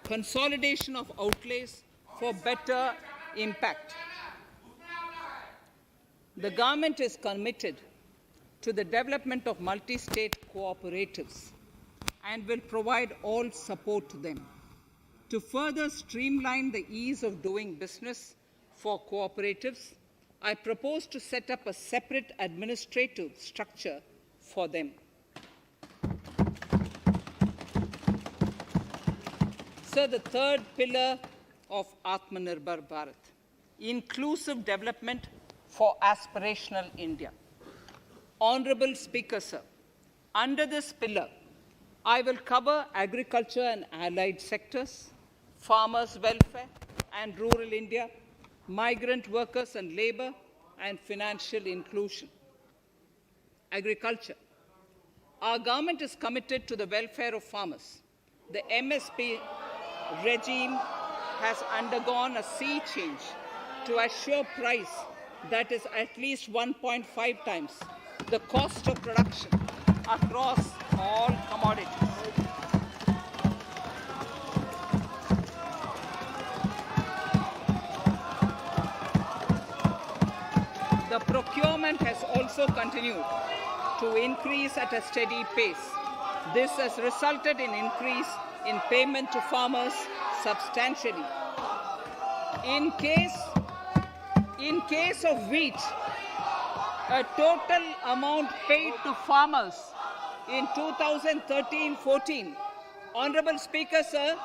consolidation of outlays for better impact. The government is committed to the development of multi-state cooperatives and will provide all support to them. To further streamline the ease of doing business for cooperatives, I propose to set up a separate administrative structure for them. So the third pillar of Atmanirbhar Bharat, inclusive development for aspirational India. Honorable Speaker, sir, under this pillar, I will cover agriculture and allied sectors, farmers' welfare and rural India, migrant workers and labor, and financial inclusion. Agriculture. Our government is committed to the welfare of farmers. The MSP regime has undergone a sea change to assure price that is at least 1.5 times the cost of production across all commodities. The procurement has also continued to increase at a steady pace. This has resulted in increase in payment to farmers substantially. In case of wheat, a total amount paid to farmers in 2013-14, Honorable Speaker, sir,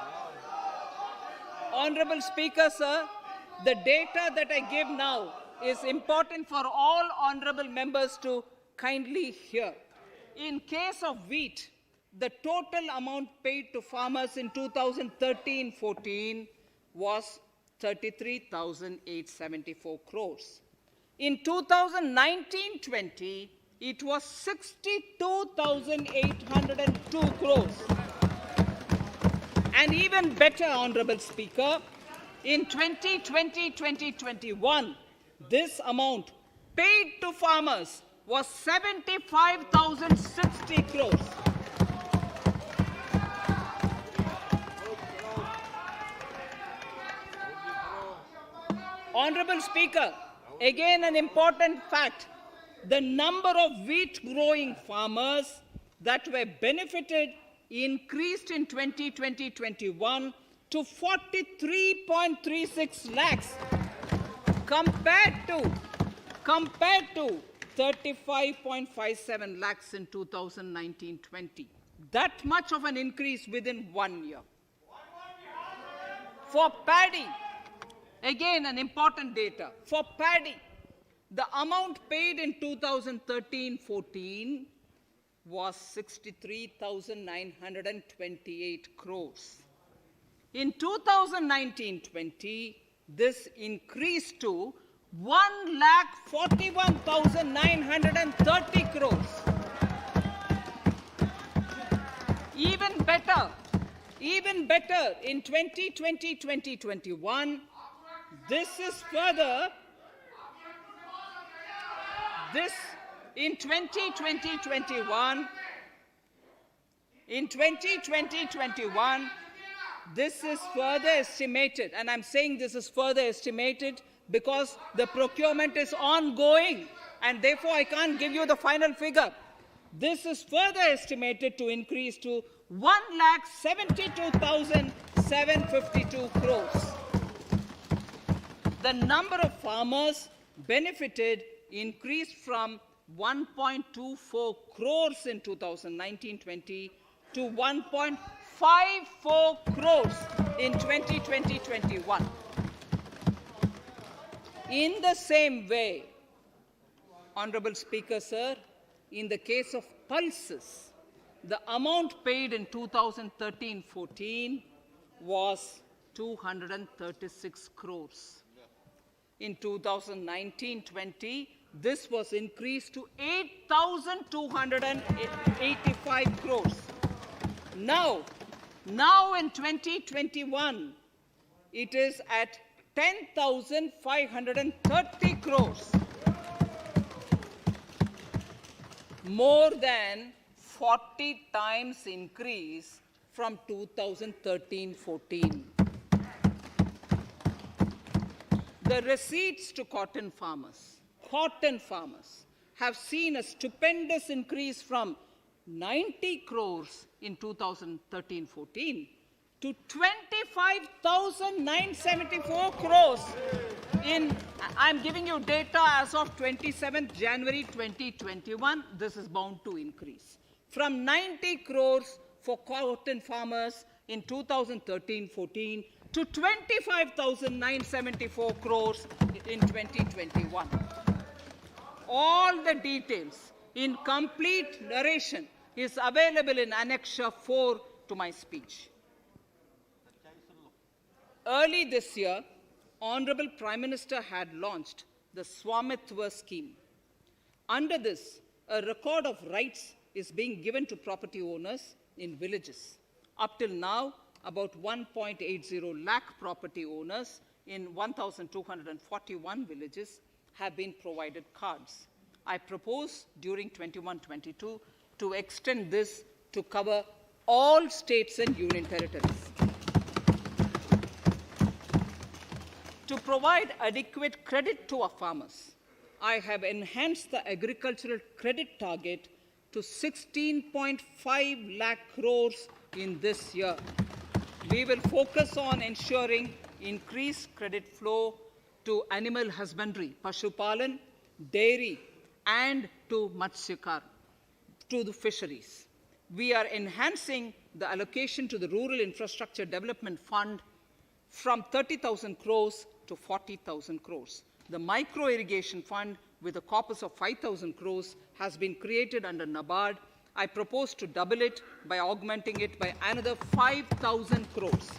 the data that I give now is important for all honorable members to kindly hear. In case of wheat, the total amount paid to farmers in 2013-14 was 33,874 crores. In 2019-20, it was 62,802 crores. And even better, Honorable Speaker, in 2020-2021, this amount paid to farmers was 75,060 crores. Honorable Speaker, again an important fact, the number of wheat growing farmers that were benefited increased in 2020-21 to 43.36 lakhs compared compared to 35.57 lakhs in 2019-20. That much of an increase within 1 year. For paddy, again an important data. For paddy, the amount paid in 2013-14 was 63,928 crores. In 2019-20, this increased to 1,41,930 crores. Even better, in 2020-2021, in 2020-21, this is further estimated, and I'm saying this is further estimated because the procurement is ongoing, and therefore I can't give you the final figure. This is further estimated to increase to 1,72,752 crores. The number of farmers benefited increased from 1.24 crores in 2019-20 to 1.54 crores in 2020-21. In the same way, Honorable Speaker, sir, in the case of pulses, the amount paid in 2013-14 was 236 crores. In 2019-20, this was increased to 8,285 crores. Now in 2021, it is at 10,530 crores. More than 40 times increase from 2013-14. The receipts to cotton farmers have seen a stupendous increase from 90 crores in 2013-14 to 25,974 crores I'm giving you data as of 27th January 2021. This is bound to increase. From 90 crores for cotton farmers in 2013-14 to 25,974 crores in 2021. All the details in complete narration is available in Annexure 4 to my speech. Early this year, Honorable Prime Minister had launched the Swamitwa scheme. Under this, a record of rights is being given to property owners in villages. Up till now, about 1.80 lakh property owners in 1,241 villages have been provided cards. I propose during 21-22 to extend this to cover all states and union territories. To provide adequate credit to our farmers, I have enhanced the agricultural credit target to 16.5 lakh crores in this year. We will focus on ensuring increased credit flow to animal husbandry, Pashupalan, dairy, and to Matsyakar, to the fisheries. We are enhancing the allocation to the Rural Infrastructure Development Fund from 30,000 crores to 40,000 crores. The Micro Irrigation Fund, with a corpus of 5,000 crores, has been created under NABARD. I propose to double it by augmenting it by another 5,000 crores.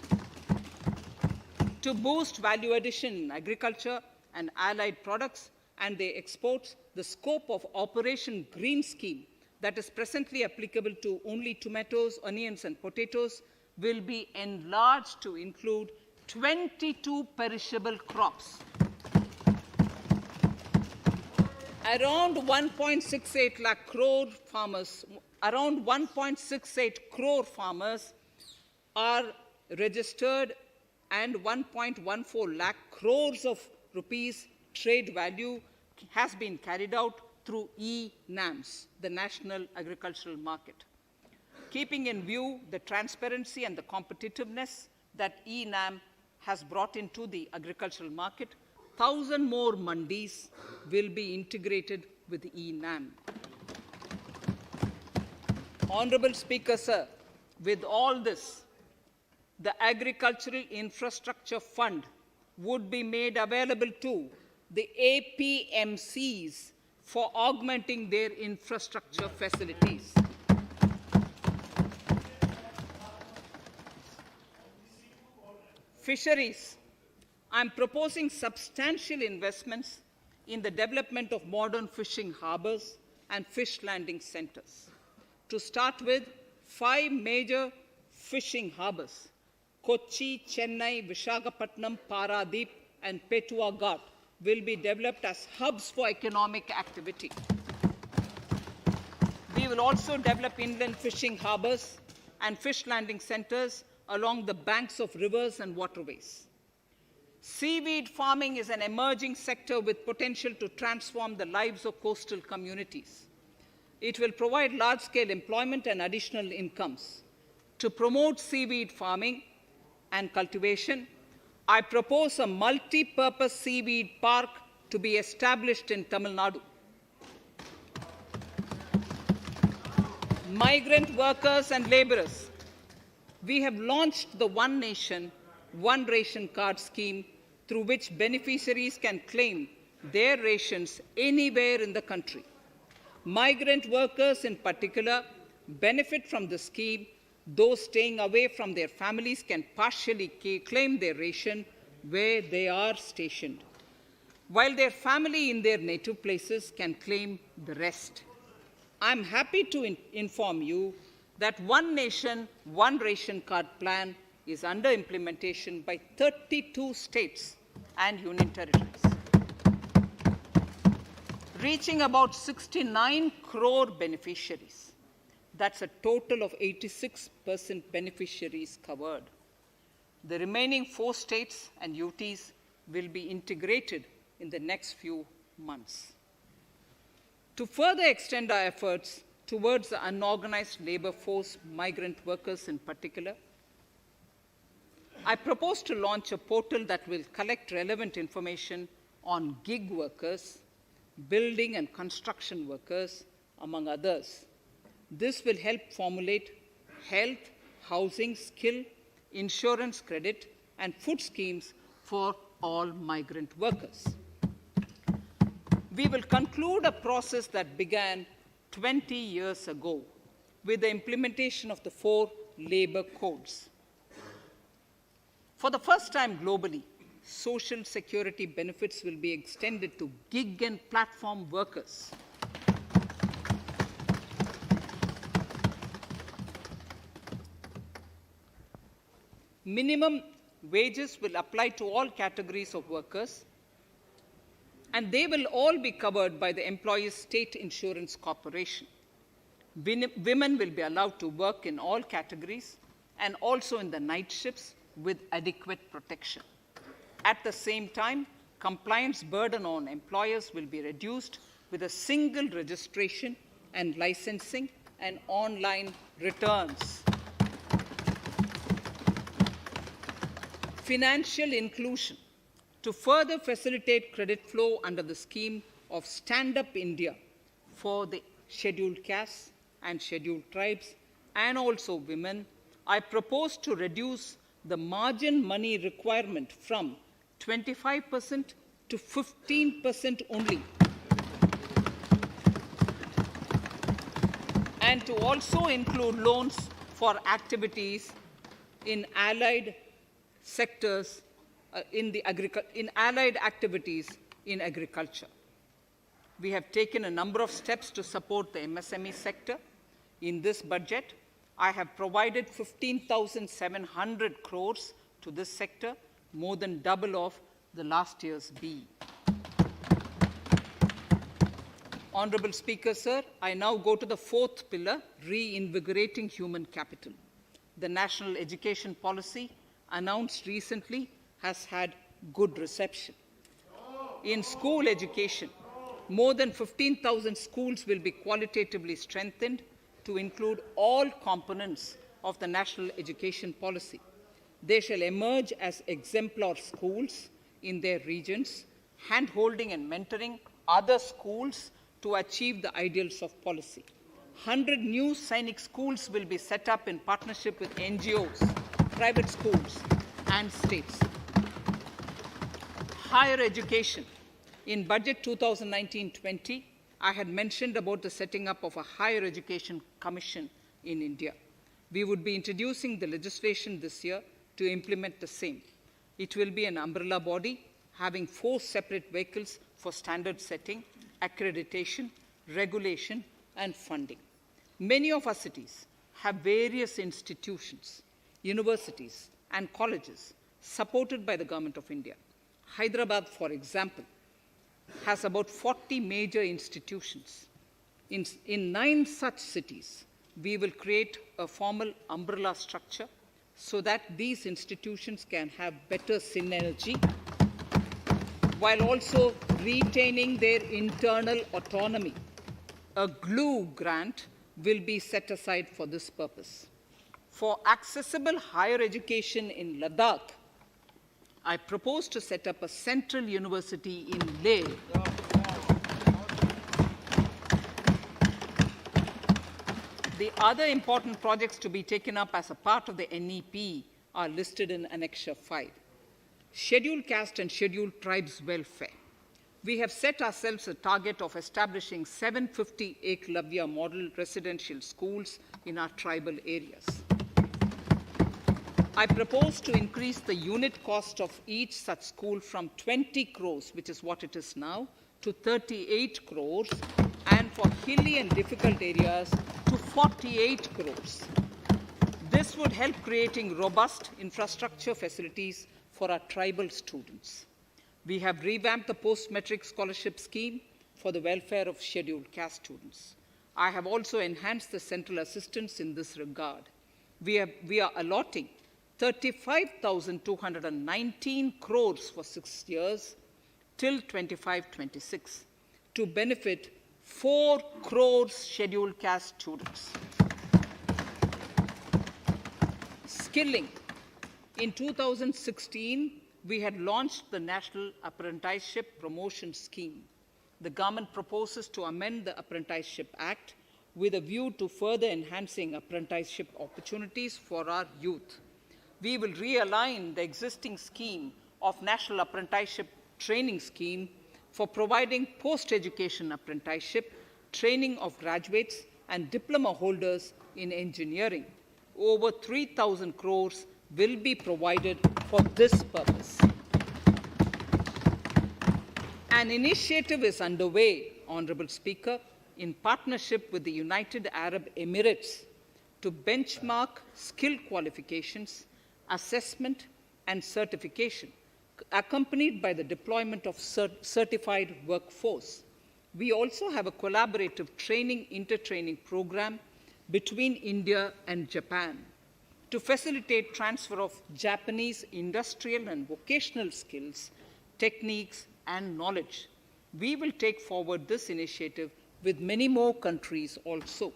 To boost value addition in agriculture and allied products and their exports, the scope of Operation Green Scheme, that is presently applicable to only tomatoes, onions, and potatoes, will be enlarged to include 22 perishable crops. Around 1.68 lakh crore farmers, around 1.68 crore farmers are registered, and 1.14 lakh crores of rupees trade value has been carried out through e-NAMs, the National Agricultural Market. Keeping in view the transparency and the competitiveness that e-NAM has brought into the agricultural market, 1,000 more mandis will be integrated with e-NAM. Honorable Speaker, sir, with all this, the Agricultural Infrastructure Fund would be made available to the APMCs for augmenting their infrastructure facilities. Fisheries. I'm proposing substantial investments in the development of modern fishing harbors and fish landing centers. To start with, 5 major fishing harbors, Kochi, Chennai, Visakhapatnam, Paradip, and Petua Ghat, will be developed as hubs for economic activity. We will also develop inland fishing harbors and fish landing centers along the banks of rivers and waterways. Seaweed farming is an emerging sector with potential to transform the lives of coastal communities. It will provide large-scale employment and additional incomes. To promote seaweed farming and cultivation, I propose a multi-purpose seaweed park to be established in Tamil Nadu. Migrant workers and laborers. We have launched the One Nation, One Ration Card scheme through which beneficiaries can claim their rations anywhere in the country. Migrant workers in particular benefit from the scheme. Those staying away from their families can partially claim their ration where they are stationed, while their family in their native places can claim the rest. I'm happy to inform you that One Nation, One Ration Card plan is under implementation by 32 states and union territories, reaching about 69 crore beneficiaries. That's a total of 86% beneficiaries covered. The remaining 4 states and UTs will be integrated in the next few months. To further extend our efforts towards the unorganized labor force, migrant workers in particular, I propose to launch a portal that will collect relevant information on gig workers, building and construction workers, among others. This will help formulate health, housing, skill, insurance credit, and food schemes for all migrant workers. We will conclude a process that began 20 years ago with the implementation of the 4 labor codes. For the first time globally, social security benefits will be extended to gig and platform workers. Minimum wages will apply to all categories of workers, and they will all be covered by the Employees State Insurance Corporation. Women will be allowed to work in all categories and also in the night shifts with adequate protection. At the same time, compliance burden on employers will be reduced with a single registration and licensing and online returns. Financial inclusion. To further facilitate credit flow under the scheme of Stand Up India for the scheduled castes and scheduled tribes and also women, I propose to reduce the margin money requirement from 25% to 15% only, and to also include loans for activities in allied sectors, in allied activities in agriculture. We have taken a number of steps to support the MSME sector. In this budget, I have provided 15,700 crores to this sector, more than double of the last year's BE. Honorable Speaker, sir, I now go to the 4th pillar, reinvigorating human capital. The national education policy announced recently has had good reception. In school education, more than 15,000 schools will be qualitatively strengthened to include all components of the national education policy. They shall emerge as exemplar schools in their regions, hand-holding and mentoring other schools to achieve the ideals of policy. 100 new Sainik schools will be set up in partnership with NGOs, private schools, and states. Higher education. In Budget 2019-20, I had mentioned about the setting up of a higher education commission in India. We would be introducing the legislation this year to implement the same. It will be an umbrella body having 4 separate vehicles for standard setting, accreditation, regulation, and funding. Many of our cities have various institutions, universities, and colleges supported by the Government of India. Hyderabad, for example, has about 40 major institutions. In 9 such cities, we will create a formal umbrella structure so that these institutions can have better synergy while also retaining their internal autonomy. A glue grant will be set aside for this purpose. For accessible higher education in Ladakh, I propose to set up a central university in Leh. The other important projects to be taken up as a part of the NEP are listed in Annexure 5. Scheduled caste and scheduled tribes welfare. We have set ourselves a target of establishing 750 Eklavya model residential schools in our tribal areas. I propose to increase the unit cost of each such school from 20 crores, which is what it is now, to 38 crores, and for hilly and difficult areas to 48 crores. This would help creating robust infrastructure facilities for our tribal students. We have revamped the post-metric scholarship scheme for the welfare of scheduled caste students. I have also enhanced the central assistance in this regard. We are allotting 35,219 crores for 6 years till 25-26 to benefit 4 crores scheduled caste students. Skilling. In 2016, we had launched the National Apprenticeship Promotion Scheme. The government proposes to amend the Apprenticeship Act with a view to further enhancing apprenticeship opportunities for our youth. We will realign the existing scheme of National Apprenticeship Training Scheme for providing post-education apprenticeship, training of graduates and diploma holders in engineering. Over 3,000 crores will be provided for this purpose. An initiative is underway, Honorable Speaker, in partnership with the United Arab Emirates to benchmark skill qualifications, assessment, and certification, accompanied by the deployment of certified workforce. We also have a collaborative inter-training program between India and Japan to facilitate transfer of Japanese industrial and vocational skills, techniques, and knowledge. We will take forward this initiative with many more countries also.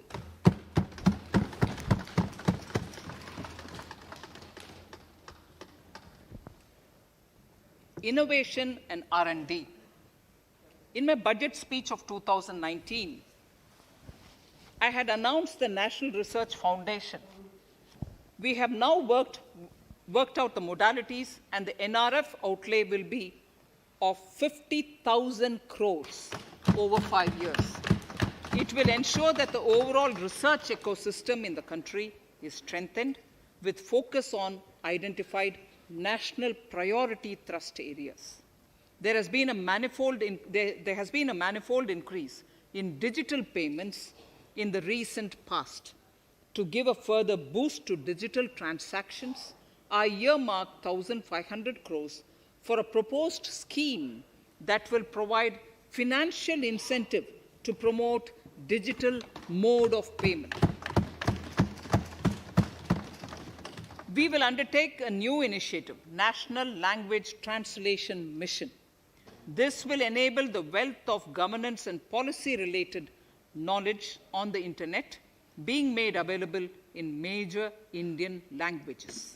Innovation and R&D. In my budget speech of 2019, I had announced the National Research Foundation. We have now worked out the modalities, and the NRF outlay will be of 50,000 crores over 5 years. It will ensure that the overall research ecosystem in the country is strengthened with focus on identified national priority thrust areas. There has been a manifold increase in digital payments in the recent past. To give a further boost to digital transactions, I earmarked 1,500 crores for a proposed scheme that will provide financial incentive to promote digital mode of payment. We will undertake a new initiative, National Language Translation Mission. This will enable the wealth of governance and policy-related knowledge on the internet being made available in major Indian languages.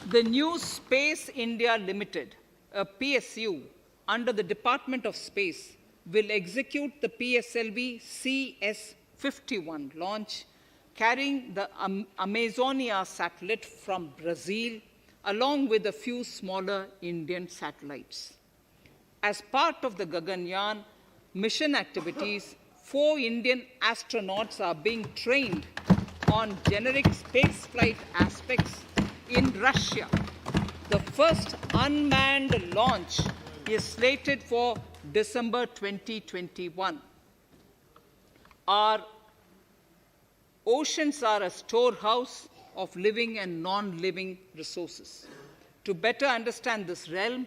The new Space India Limited, a PSU under the Department of Space, will execute the PSLV CS-51 launch, carrying the Amazonia satellite from Brazil, along with a few smaller Indian satellites. As part of the Gaganyaan mission activities, 4 Indian astronauts are being trained on generic spaceflight aspects in Russia. The first unmanned launch is slated for December 2021. Our oceans are a storehouse of living and non-living resources. To better understand this realm,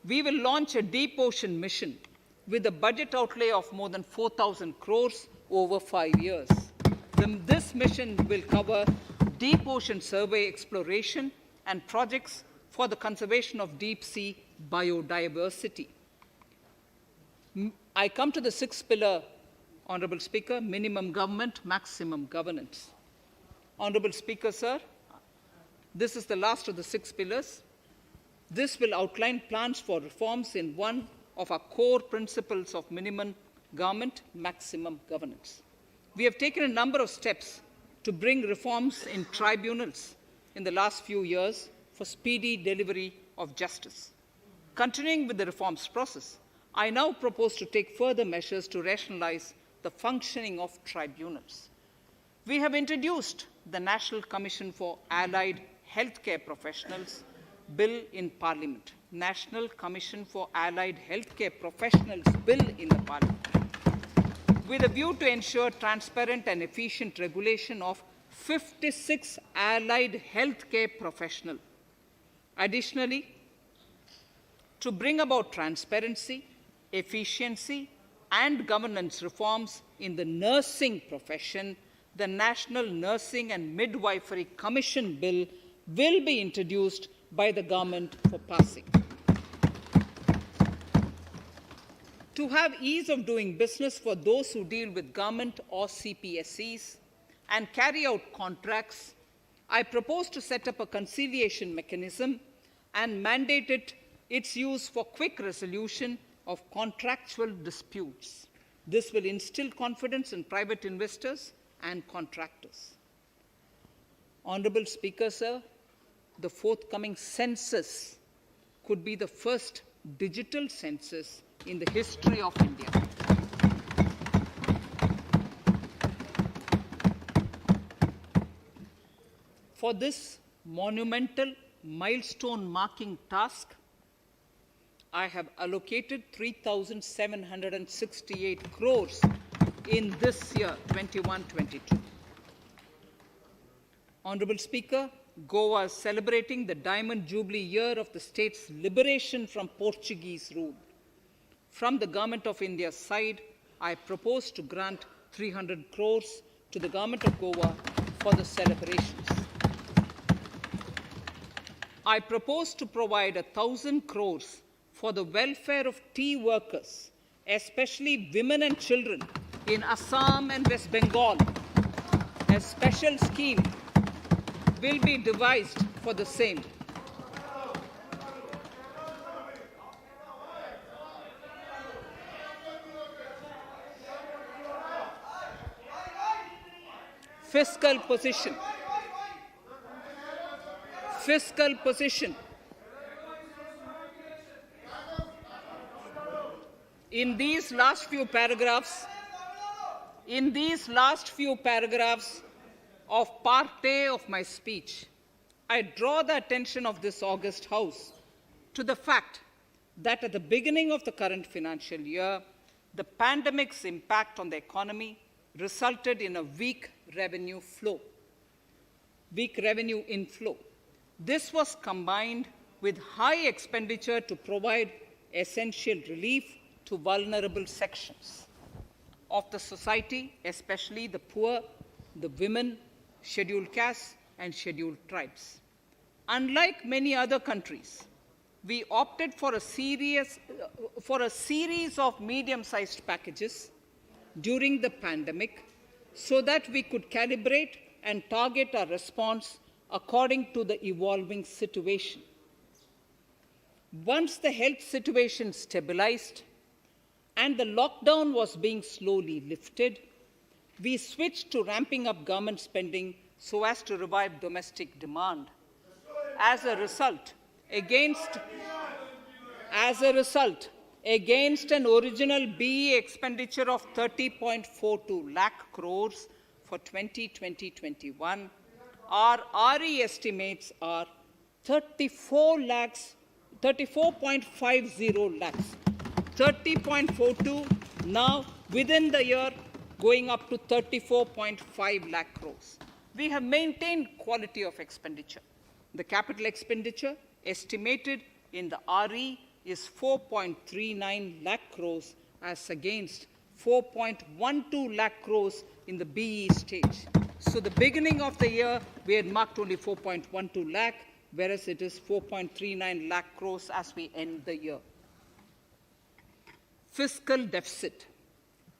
we will launch a deep ocean mission with a budget outlay of more than 4,000 crores over 5 years. This mission will cover deep ocean survey exploration and projects for the conservation of deep sea biodiversity. I come to the 6th pillar, Honorable Speaker, minimum government, maximum governance. Honorable Speaker, sir, this is the last of the 6 pillars. This will outline plans for reforms in one of our core principles of minimum government, maximum governance. We have taken a number of steps to bring reforms in tribunals in the last few years for speedy delivery of justice. Continuing with the reforms process, I now propose to take further measures to rationalize the functioning of tribunals. We have introduced the National Commission for Allied Healthcare Professionals Bill in Parliament. National Commission for Allied Healthcare Professionals Bill in the Parliament, with a view to ensure transparent and efficient regulation of 56 allied healthcare professionals. Additionally, to bring about transparency, efficiency, and governance reforms in the nursing profession, the National Nursing and Midwifery Commission Bill will be introduced by the government for passing. To have ease of doing business for those who deal with government or CPSEs and carry out contracts, I propose to set up a conciliation mechanism and mandate its use for quick resolution of contractual disputes. This will instill confidence in private investors and contractors. Honorable Speaker, sir, the forthcoming census could be the first digital census in the history of India. For this monumental milestone marking task, I have allocated 3,768 crores in this year, 21-22. Honorable Speaker, Goa is celebrating the Diamond Jubilee year of the state's liberation from Portuguese rule. From the Government of India's side, I propose to grant 300 crores to the Government of Goa for the celebrations. I propose to provide 1,000 crores for the welfare of tea workers, especially women and children in Assam and West Bengal. A special scheme will be devised for the same. Fiscal position. Fiscal position. In these last few paragraphs of Part A of my speech, I draw the attention of this august House to the fact that at the beginning of the current financial year, the pandemic's impact on the economy resulted in a weak revenue inflow. This was combined with high expenditure to provide essential relief to vulnerable sections of the society, especially the poor, the women, scheduled castes, and scheduled tribes. Unlike many other countries, we opted for a series of medium-sized packages during the pandemic so that we could calibrate and target our response according to the evolving situation. Once the health situation stabilized and the lockdown was being slowly lifted, we switched to ramping up government spending so as to revive domestic demand. As a result, against an original BE expenditure of 30.42 lakh crores for 2020-21, our RE estimates are 34.50 lakhs, 30.42 now within the year going up to 34.5 lakh crores. We have maintained quality of expenditure. The capital expenditure estimated in the RE is 4.39 lakh crores as against 4.12 lakh crores in the BE stage. So the beginning of the year, we had marked only 4.12 lakh, whereas it is 4.39 lakh crores as we end the year. Fiscal deficit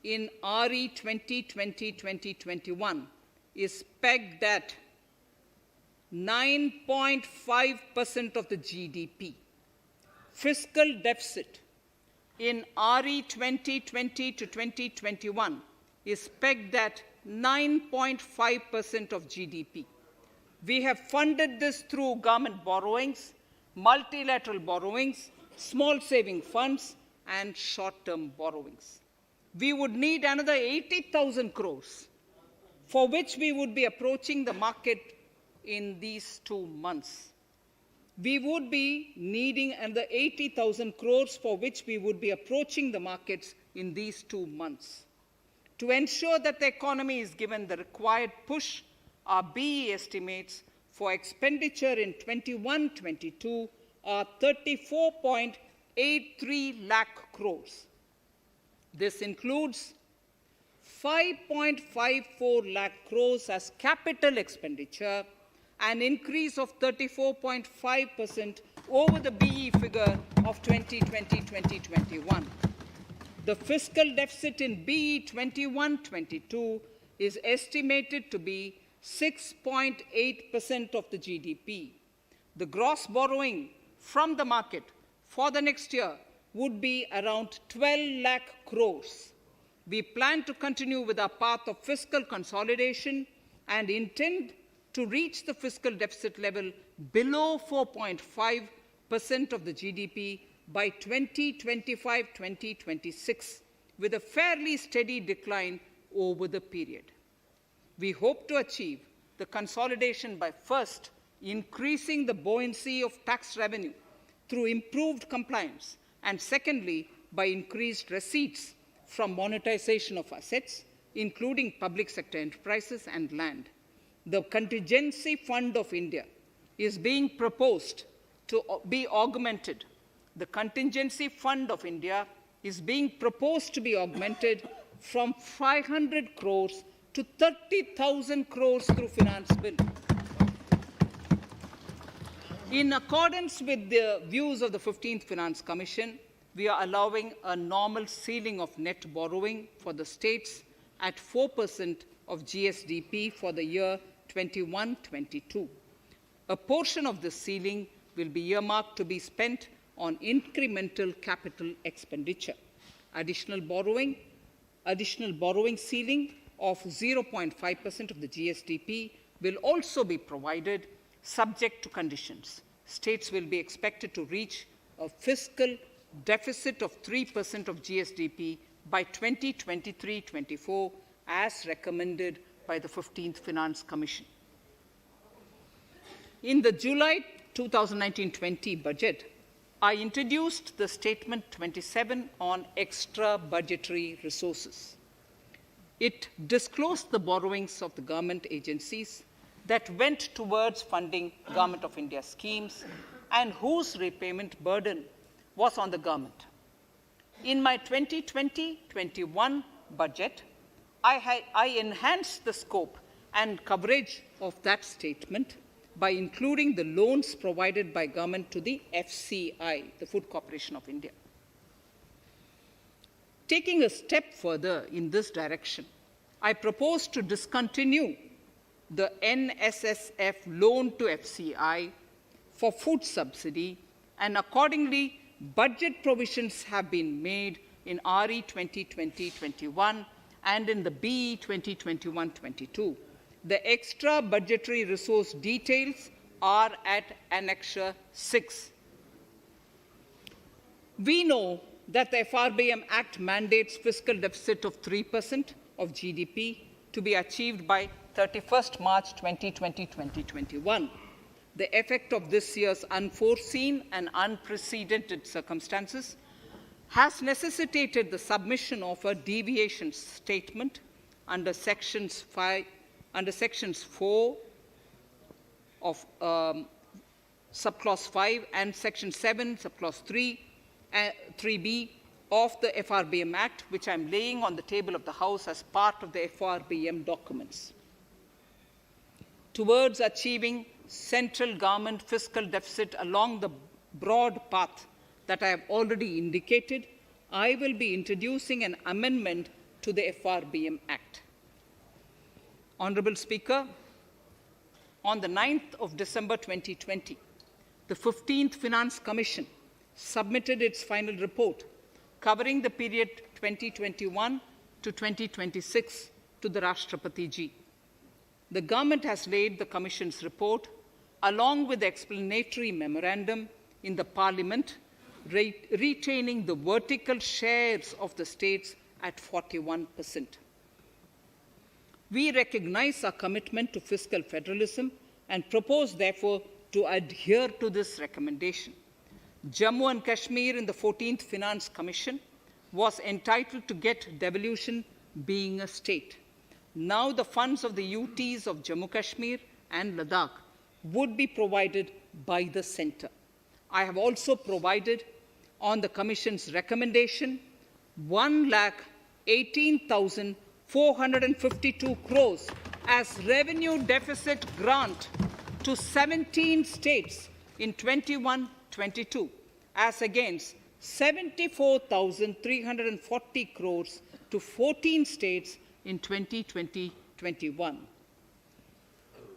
in RE 2020-2021 is pegged at 9.5% of the GDP. Fiscal deficit in RE 2020 to 2021 is pegged at 9.5% of GDP. We have funded this through government borrowings, multilateral borrowings, small saving funds, and short-term borrowings. We would need another 80,000 crores, for which we would be approaching the market in these 2 months. We would be needing another 80,000 crores, for which we would be approaching the markets in these 2 months. To ensure that the economy is given the required push, our BE estimates for expenditure in 21-22 are 34.83 lakh crores. This includes 5.54 lakh crores as capital expenditure, an increase of 34.5% over the BE figure of 2020-2021. The fiscal deficit in BE 21-22 is estimated to be 6.8% of the GDP. The gross borrowing from the market for the next year would be around 12 lakh crores. We plan to continue with our path of fiscal consolidation and intend to reach the fiscal deficit level below 4.5% of the GDP by 2025-2026, with a fairly steady decline over the period. We hope to achieve the consolidation by first increasing the buoyancy of tax revenue through improved compliance, and secondly, by increased receipts from monetization of assets, including public sector enterprises and land. The Contingency Fund of India is being proposed to be augmented. The Contingency Fund of India is being proposed to be augmented from 500 crores to 30,000 crores through finance bill. In accordance with the views of the 15th Finance Commission, we are allowing a normal ceiling of net borrowing for the states at 4% of GSDP for the year 21-22. A portion of this ceiling will be earmarked to be spent on incremental capital expenditure. Additional borrowing ceiling of 0.5% of the GSDP will also be provided, subject to conditions. States will be expected to reach a fiscal deficit of 3% of GSDP by 2023-24, as recommended by the 15th Finance Commission. In the July 2019-20 budget, I introduced the Statement 27 on extra budgetary resources. It disclosed the borrowings of the government agencies that went towards funding Government of India schemes and whose repayment burden was on the government. In my 2020-21 budget, I enhanced the scope and coverage of that statement by including the loans provided by government to the FCI, the Food Corporation of India. Taking a step further in this direction, I propose to discontinue the NSSF loan to FCI for food subsidy, and accordingly, budget provisions have been made in RE 2020-21 and in the BE 2021-22. The extra budgetary resource details are at Annexure 6. We know that the FRBM Act mandates fiscal deficit of 3% of GDP to be achieved by 31st March 2020-2021. The effect of this year's unforeseen and unprecedented circumstances has necessitated the submission of a deviation statement under Sections 4 of Subclause 5 and Section 7, Subclause 3b of the FRBM Act, which I am laying on the table of the House as part of the FRBM documents. Towards achieving central government fiscal deficit along the broad path that I have already indicated, I will be introducing an amendment to the FRBM Act. Honourable Speaker, on the 9th of December 2020, the 15th Finance Commission submitted its final report covering the period 2021 to 2026 to the Rashtrapati Ji. The government has laid the Commission's report along with the explanatory memorandum in the Parliament, retaining the vertical shares of the states at 41%. We recognize our commitment to fiscal federalism and propose, therefore, to adhere to this recommendation. Jammu and Kashmir in the 14th Finance Commission was entitled to get devolution being a state. Now the funds of the UTs of Jammu Kashmir and Ladakh would be provided by the centre. I have also provided on the Commission's recommendation 1,18,452 crores as revenue deficit grant to 17 states in 21-22, as against 74,340 crores to 14 states in 2020-21.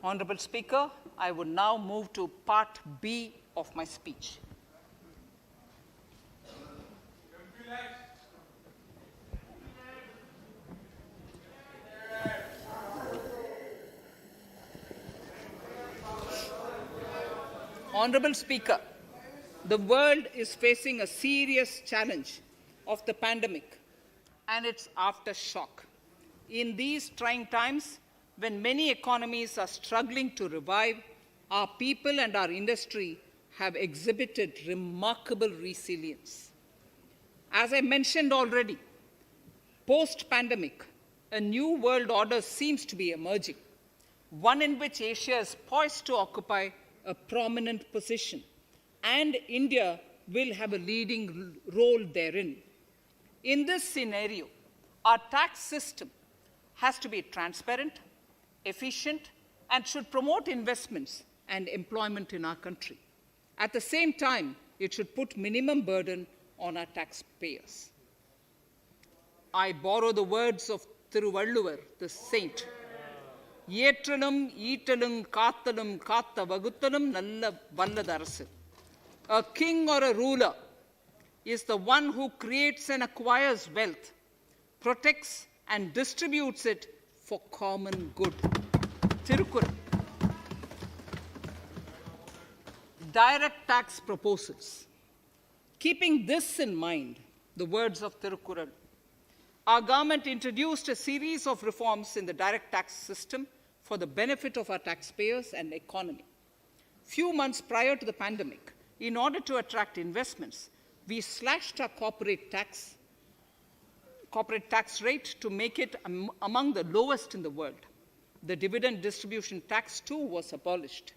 Honourable Speaker, I would now move to Part B of my speech. Honourable Speaker, the world is facing a serious challenge of the pandemic and its aftershock. In these trying times, when many economies are struggling to revive, our people and our industry have exhibited remarkable resilience. As I mentioned already, post-pandemic, a new world order seems to be emerging, one in which Asia is poised to occupy a prominent position, and India will have a leading role therein. In this scenario, our tax system has to be transparent, efficient, and should promote investments and employment in our country. At the same time, it should put minimum burden on our taxpayers. I borrow the words of Thiruvalluvar, the saint. Yetralum, Eatalum, Kathalum, Katha Vaguthalum, Nalla Valladarasu. A king or a ruler is the one who creates and acquires wealth, protects and distributes it for common good. Tirukkural. Direct tax proposals. Keeping this in mind, the words of Tirukkural, our government introduced a series of reforms in the direct tax system for the benefit of our taxpayers and economy. Few months prior to the pandemic, in order to attract investments, we slashed our corporate tax rate to make it among the lowest in the world. The dividend distribution tax too was abolished.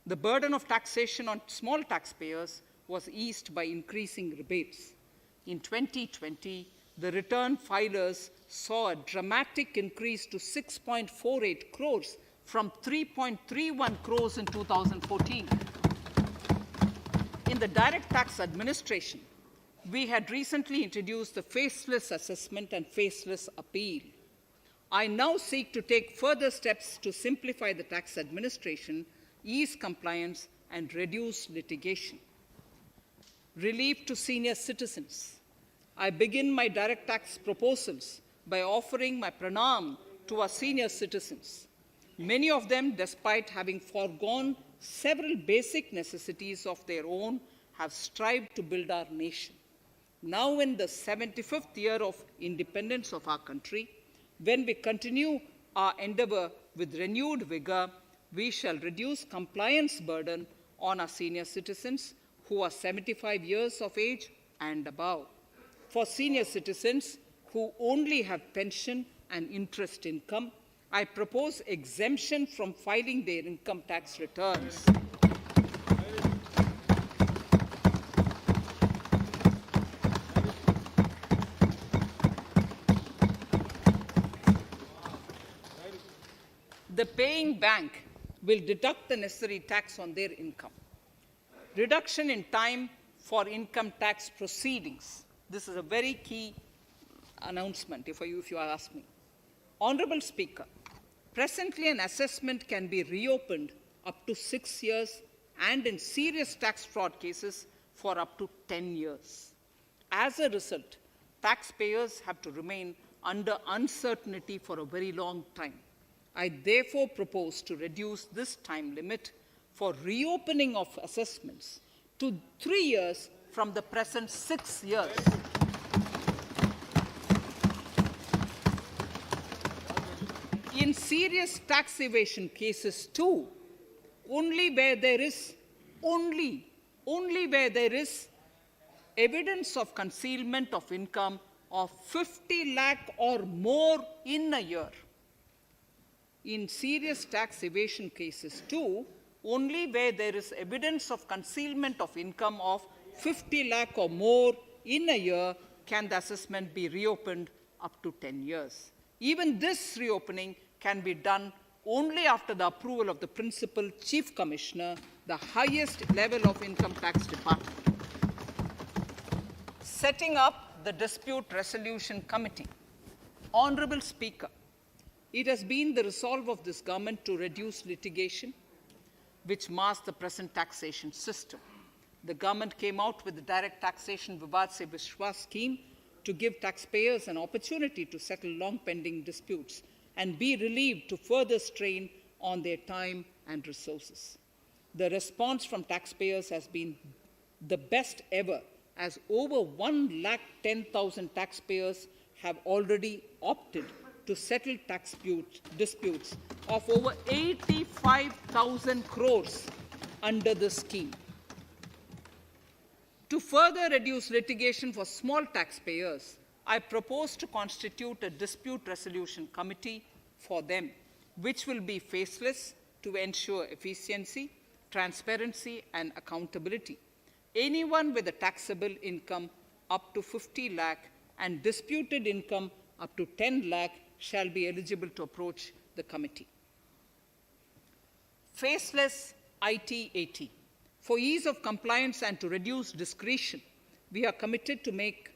The burden of taxation on small taxpayers was eased by increasing rebates. In 2020, the return filers saw a dramatic increase to 6.48 crores from 3.31 crores in 2014. In the direct tax administration, we had recently introduced the faceless assessment and faceless appeal. I now seek to take further steps to simplify the tax administration, ease compliance, and reduce litigation. Relief to senior citizens. I begin my direct tax proposals by offering my pranam to our senior citizens. Many of them, despite having foregone several basic necessities of their own, have strived to build our nation. Now, in the 75th year of independence of our country, when we continue our endeavor with renewed vigor, we shall reduce compliance burden on our senior citizens who are 75 years of age and above. For senior citizens who only have pension and interest income, I propose exemption from filing their income tax returns. The paying bank will deduct the necessary tax on their income. Reduction in time for income tax proceedings. This is a very key announcement, if you ask me. Honorable Speaker, presently an assessment can be reopened up to 6 years and in serious tax fraud cases for up to 10 years. As a result, taxpayers have to remain under uncertainty for a very long time. I therefore propose to reduce this time limit for reopening of assessments to 3 years from the present 6 years. In serious tax evasion cases too, only where there is evidence of concealment of income of 50 lakh or more in a year. In serious tax evasion cases too, only where there is evidence of concealment of income of 50 lakh or more in a year can the assessment be reopened up to 10 years. Even this reopening can be done only after the approval of the Principal Chief Commissioner, the highest level of Income Tax Department. Setting up the Dispute Resolution Committee. Honorable Speaker, it has been the resolve of this government to reduce litigation, which mars the present taxation system. The government came out with the Direct Taxation Vivad Se Vishwas scheme to give taxpayers an opportunity to settle long-pending disputes and be relieved to further strain on their time and resources. The response from taxpayers has been the best ever, as over 110,000 taxpayers have already opted to settle tax disputes of over 85,000 crores under the scheme. To further reduce litigation for small taxpayers, I propose to constitute a dispute resolution committee for them, which will be faceless to ensure efficiency, transparency, and accountability. Anyone with a taxable income up to 50 lakh and disputed income up to 10 lakh shall be eligible to approach the committee. Faceless IT-AT. For ease of compliance and to reduce discretion, we are committed to make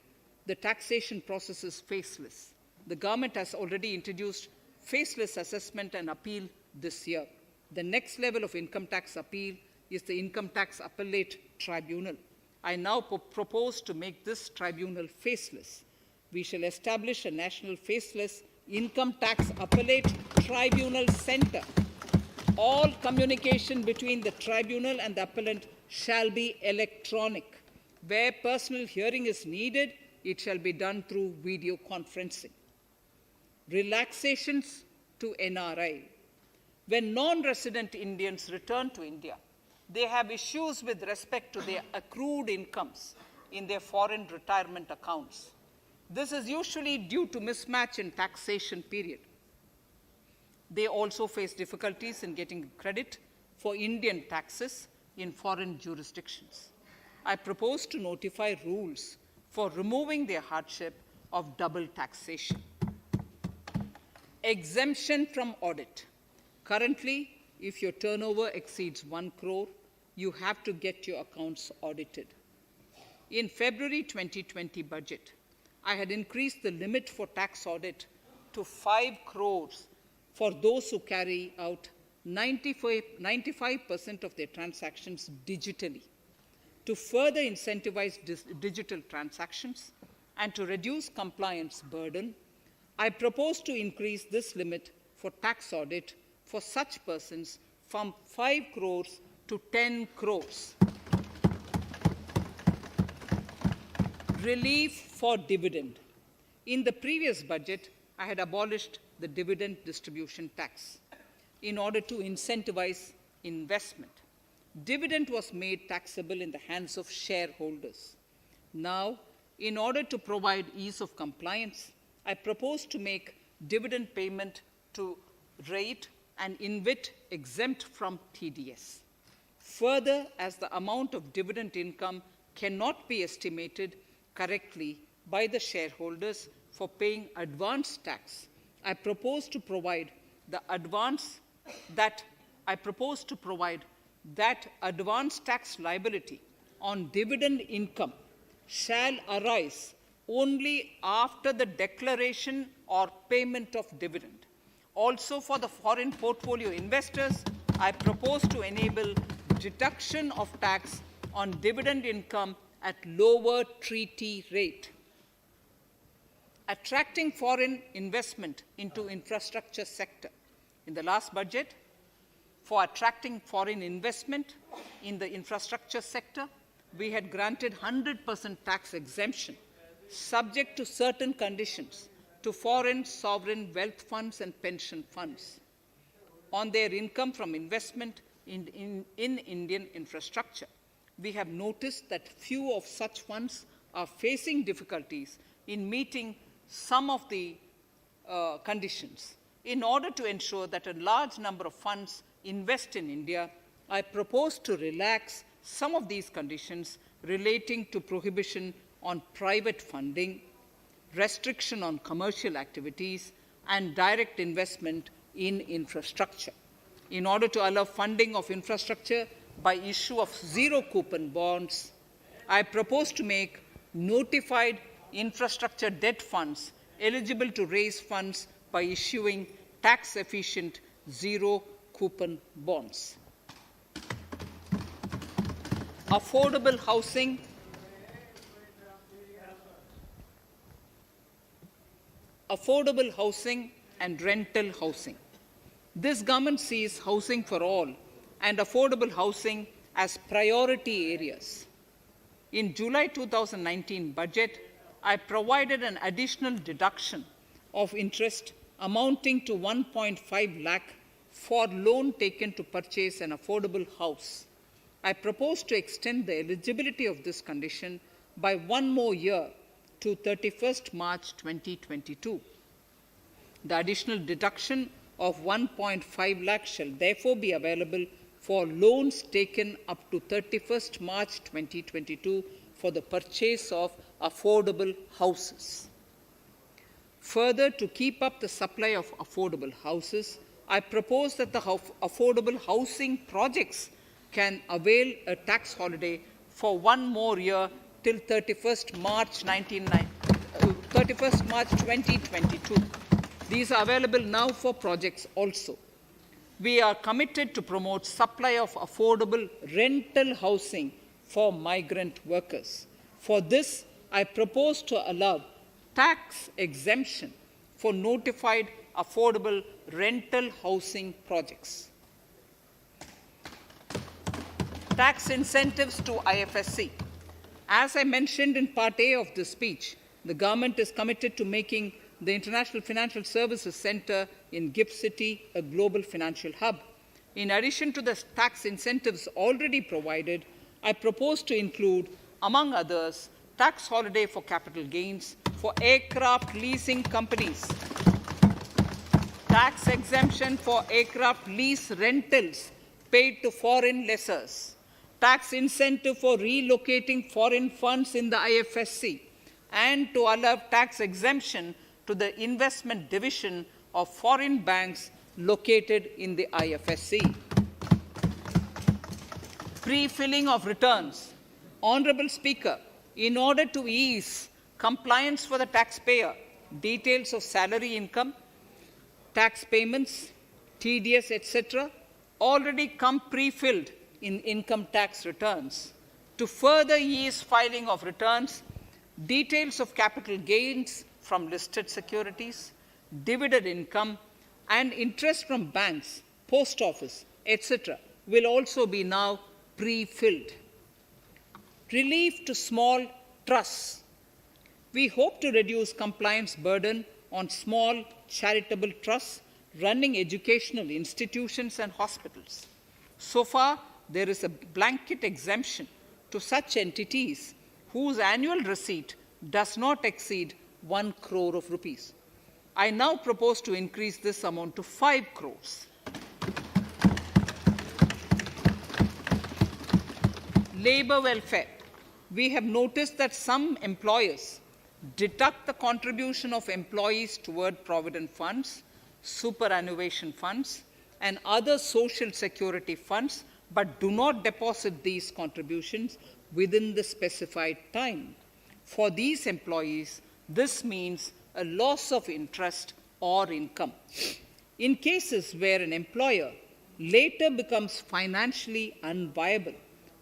the taxation processes faceless. The government has already introduced faceless assessment and appeal this year. The next level of income tax appeal is the Income Tax Appellate Tribunal. I now propose to make this tribunal faceless. We shall establish a national faceless Income Tax Appellate Tribunal Center. All communication between the tribunal and the appellant shall be electronic. Where personal hearing is needed, it shall be done through video conferencing. Relaxations to NRI. When non-resident Indians return to India, they have issues with respect to their accrued incomes in their foreign retirement accounts. This is usually due to mismatch in taxation period. They also face difficulties in getting credit for Indian taxes in foreign jurisdictions. I propose to notify rules for removing their hardship of double taxation. Exemption from audit. Currently, if your turnover exceeds 1 crore, you have to get your accounts audited. In February 2020 budget, I had increased the limit for tax audit to 5 crores for those who carry out 95% of their transactions digitally. To further incentivize digital transactions and to reduce compliance burden, I propose to increase this limit for tax audit for such persons from 5 crores to 10 crores. Relief for dividend. In the previous budget, I had abolished the dividend distribution tax in order to incentivize investment. Dividend was made taxable in the hands of shareholders. Now, in order to provide ease of compliance, I propose to make dividend payment to rate and InvIT exempt from TDS. Further, as the amount of dividend income cannot be estimated correctly by the shareholders for paying advance tax, I propose to provide that advance tax liability on dividend income shall arise only after the declaration or payment of dividend. Also, for the foreign portfolio investors, I propose to enable deduction of tax on dividend income at lower treaty rate. Attracting foreign investment into infrastructure sector. In the last budget, for attracting foreign investment in the infrastructure sector, we had granted 100% tax exemption, subject to certain conditions, to foreign sovereign wealth funds and pension funds on their income from investment in Indian infrastructure. We have noticed that few of such funds are facing difficulties in meeting some of the conditions. In order to ensure that a large number of funds invest in India, I propose to relax some of these conditions relating to prohibition on private funding, restriction on commercial activities, and direct investment in infrastructure. In order to allow funding of infrastructure by issue of zero-coupon bonds, I propose to make notified infrastructure debt funds eligible to raise funds by issuing tax-efficient zero-coupon bonds. Affordable housing. Affordable housing and rental housing. This government sees housing for all and affordable housing as priority areas. In July 2019 budget, I provided an additional deduction of interest amounting to 1.5 lakh for loan taken to purchase an affordable house. I propose to extend the eligibility of this condition by 1 more year to 31st March 2022. The additional deduction of 1.5 lakh shall therefore be available for loans taken up to 31st March 2022 for the purchase of affordable houses. Further, to keep up the supply of affordable houses, I propose that the affordable housing projects can avail a tax holiday for 1 more year till 31st March 2022. These are available now for projects also. We are committed to promote supply of affordable rental housing for migrant workers. For this, I propose to allow tax exemption for notified affordable rental housing projects. Tax incentives to IFSC. As I mentioned in Part A of this speech, the government is committed to making the International Financial Services Center in GIFT City a global financial hub. In addition to the tax incentives already provided, I propose to include, among others, tax holiday for capital gains for aircraft leasing companies, tax exemption for aircraft lease rentals paid to foreign lessors, tax incentive for relocating foreign funds in the IFSC, and to allow tax exemption to the investment division of foreign banks located in the IFSC. Pre-filling of returns. Honorable Speaker, in order to ease compliance for the taxpayer, details of salary income tax payments, TDS, etc., already come pre-filled in income tax returns. To further ease filing of returns, details of capital gains from listed securities, dividend income, and interest from banks, post office, etc., will also be now pre-filled. Relief to small trusts. We hope to reduce compliance burden on small charitable trusts running educational institutions and hospitals. So far, there is a blanket exemption to such entities whose annual receipt does not exceed 1 crore of rupees. I now propose to increase this amount to 5 crores. Labor welfare. We have noticed that some employers deduct the contribution of employees toward provident funds, superannuation funds, and other social security funds, but do not deposit these contributions within the specified time. For these employees, this means a loss of interest or income. In cases where an employer later becomes financially unviable,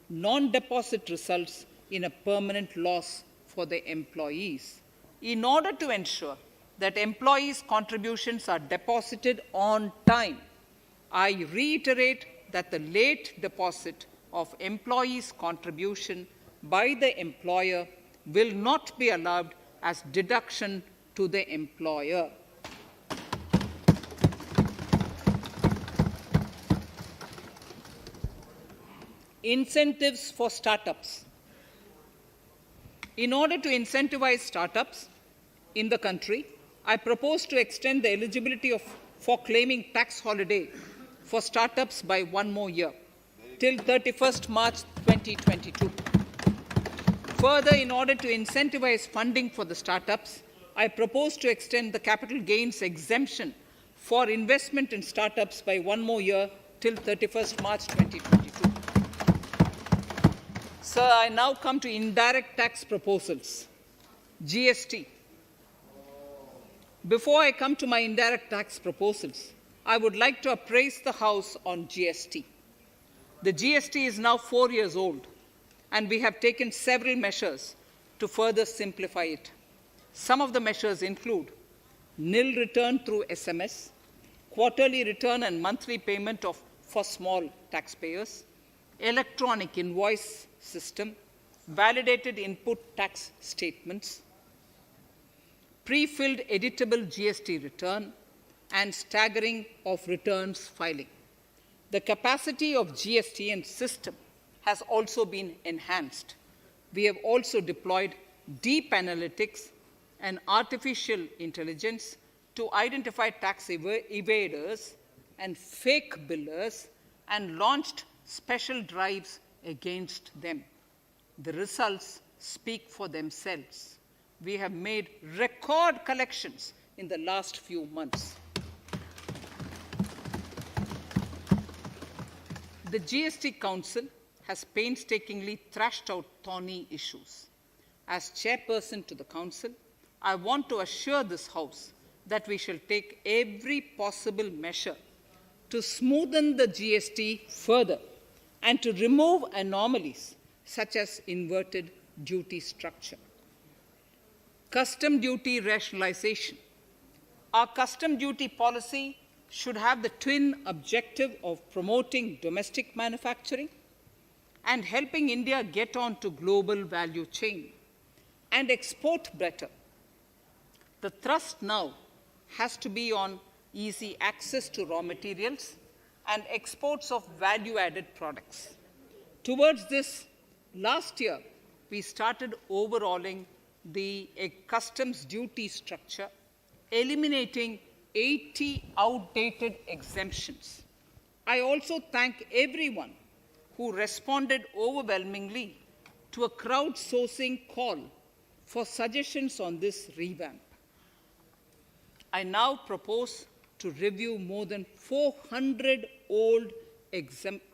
non-deposit results in a permanent loss for the employees. In order to ensure that employees' contributions are deposited on time, I reiterate that the late deposit of employees' contribution by the employer will not be allowed as deduction to the employer. Incentives for startups. In order to incentivize startups in the country, I propose to extend the eligibility for claiming tax holiday for startups by 1 more year, till 31st March 2022. Further, in order to incentivize funding for the startups, I propose to extend the capital gains exemption for investment in startups by 1 more year till 31st March 2022. Sir, I now come to indirect tax proposals. GST. Before I come to my indirect tax proposals, I would like to appraise the House on GST. The GST is now 4 years old, and we have taken several measures to further simplify it. Some of the measures include nil return through SMS, quarterly return and monthly payment for small taxpayers, electronic invoice system, validated input tax statements, pre-filled editable GST return, and staggering of returns filing. The capacity of GST and system has also been enhanced. We have also deployed deep analytics and artificial intelligence to identify tax evaders and fake billers and launched special drives against them. The results speak for themselves. We have made record collections in the last few months. The GST Council has painstakingly thrashed out thorny issues. As chairperson to the Council, I want to assure this House that we shall take every possible measure to smoothen the GST further and to remove anomalies such as inverted duty structure. Custom duty rationalization. Our custom duty policy should have the twin objective of promoting domestic manufacturing and helping India get on to global value chain and export better. The thrust now has to be on easy access to raw materials and exports of value-added products. Towards this, last year, we started overhauling the customs duty structure, eliminating 80 outdated exemptions. I also thank everyone who responded overwhelmingly to a crowdsourcing call for suggestions on this revamp. I now propose to review more than 400 old exemptions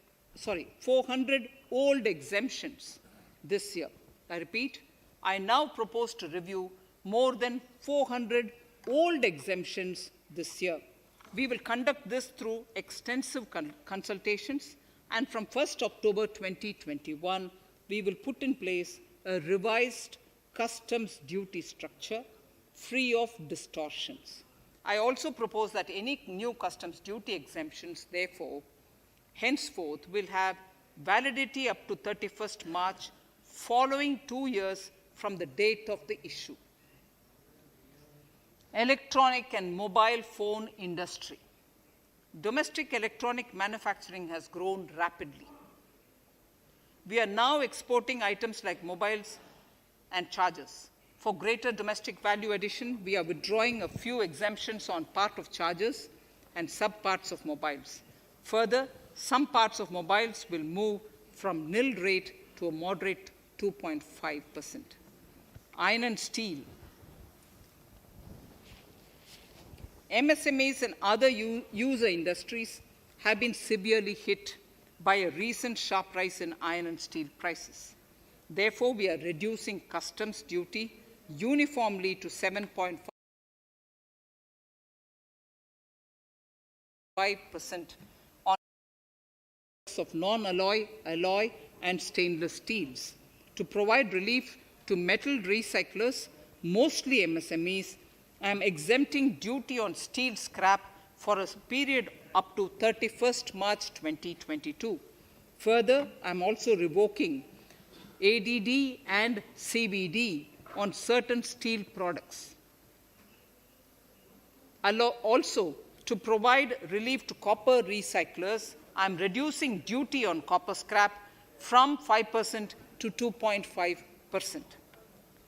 this year. I repeat, I now propose to review more than 400 old exemptions this year. We will conduct this through extensive consultations, and from 1st October 2021, we will put in place a revised customs duty structure free of distortions. I also propose that any new customs duty exemptions, therefore, henceforth will have validity up to 31st March, following 2 years from the date of the issue. Electronic and mobile phone industry. Domestic electronic manufacturing has grown rapidly. We are now exporting items like mobiles and chargers. For greater domestic value addition, we are withdrawing a few exemptions on part of chargers and sub-parts of mobiles. Further, some parts of mobiles will move from nil rate to a moderate 2.5%. Iron and steel. MSMEs and other user industries have been severely hit by a recent sharp rise in iron and steel prices. Therefore, we are reducing customs duty uniformly to 7.5% on of non-alloy, alloy, and stainless steels. To provide relief to metal recyclers, mostly MSMEs, I am exempting duty on steel scrap for a period up to 31st March 2022. Further, I am also revoking ADD and CVD on certain steel products. Also, to provide relief to copper recyclers, I am reducing duty on copper scrap from 5% to 2.5%.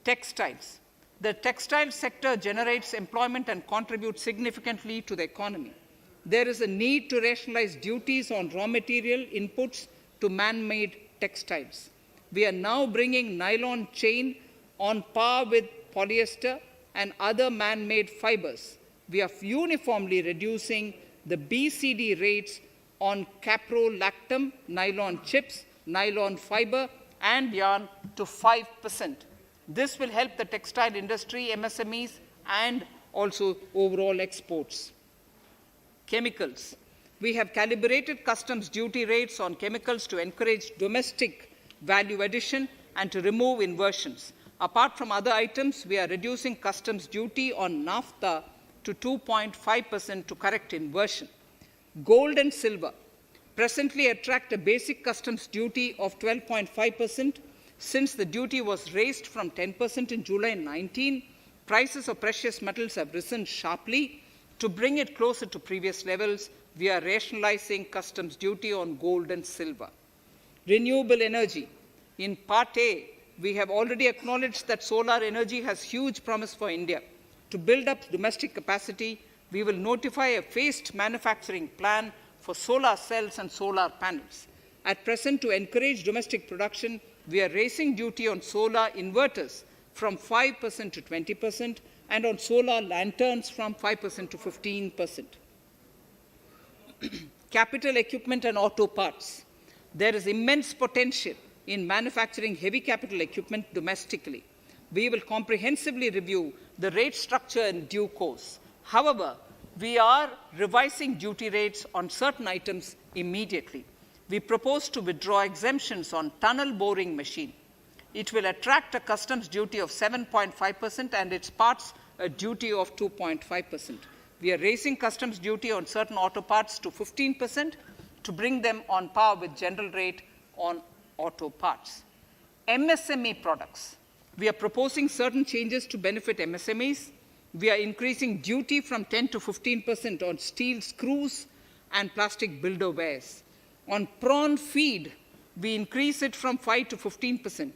Textiles. The textile sector generates employment and contributes significantly to the economy. There is a need to rationalize duties on raw material inputs to man-made textiles. We are now bringing nylon chain on par with polyester and other man-made fibers. We are uniformly reducing the BCD rates on caprolactam, nylon chips, nylon fiber, and yarn to 5%. This will help the textile industry, MSMEs, and also overall exports. Chemicals. We have calibrated customs duty rates on chemicals to encourage domestic value addition and to remove inversions. Apart from other items, we are reducing customs duty on naphtha to 2.5% to correct inversion. Gold and silver presently attract a basic customs duty of 12.5%. Since the duty was raised from 10% in July 19, prices of precious metals have risen sharply. To bring it closer to previous levels, we are rationalizing customs duty on gold and silver. Renewable energy. In Part A, we have already acknowledged that solar energy has huge promise for India. To build up domestic capacity, we will notify a phased manufacturing plan for solar cells and solar panels. At present, to encourage domestic production, we are raising duty on solar inverters from 5% to 20% and on solar lanterns from 5% to 15%. Capital equipment and auto parts. There is immense potential in manufacturing heavy capital equipment domestically. We will comprehensively review the rate structure in due course. However, we are revising duty rates on certain items immediately. We propose to withdraw exemptions on tunnel boring machine. It will attract a customs duty of 7.5% and its parts a duty of 2.5%. We are raising customs duty on certain auto parts to 15% to bring them on par with general rate on auto parts. MSME products. We are proposing certain changes to benefit MSMEs. We are increasing duty from 10 to 15% on steel screws and plastic builder wares. On prawn feed, we increase it from 5 to 15%.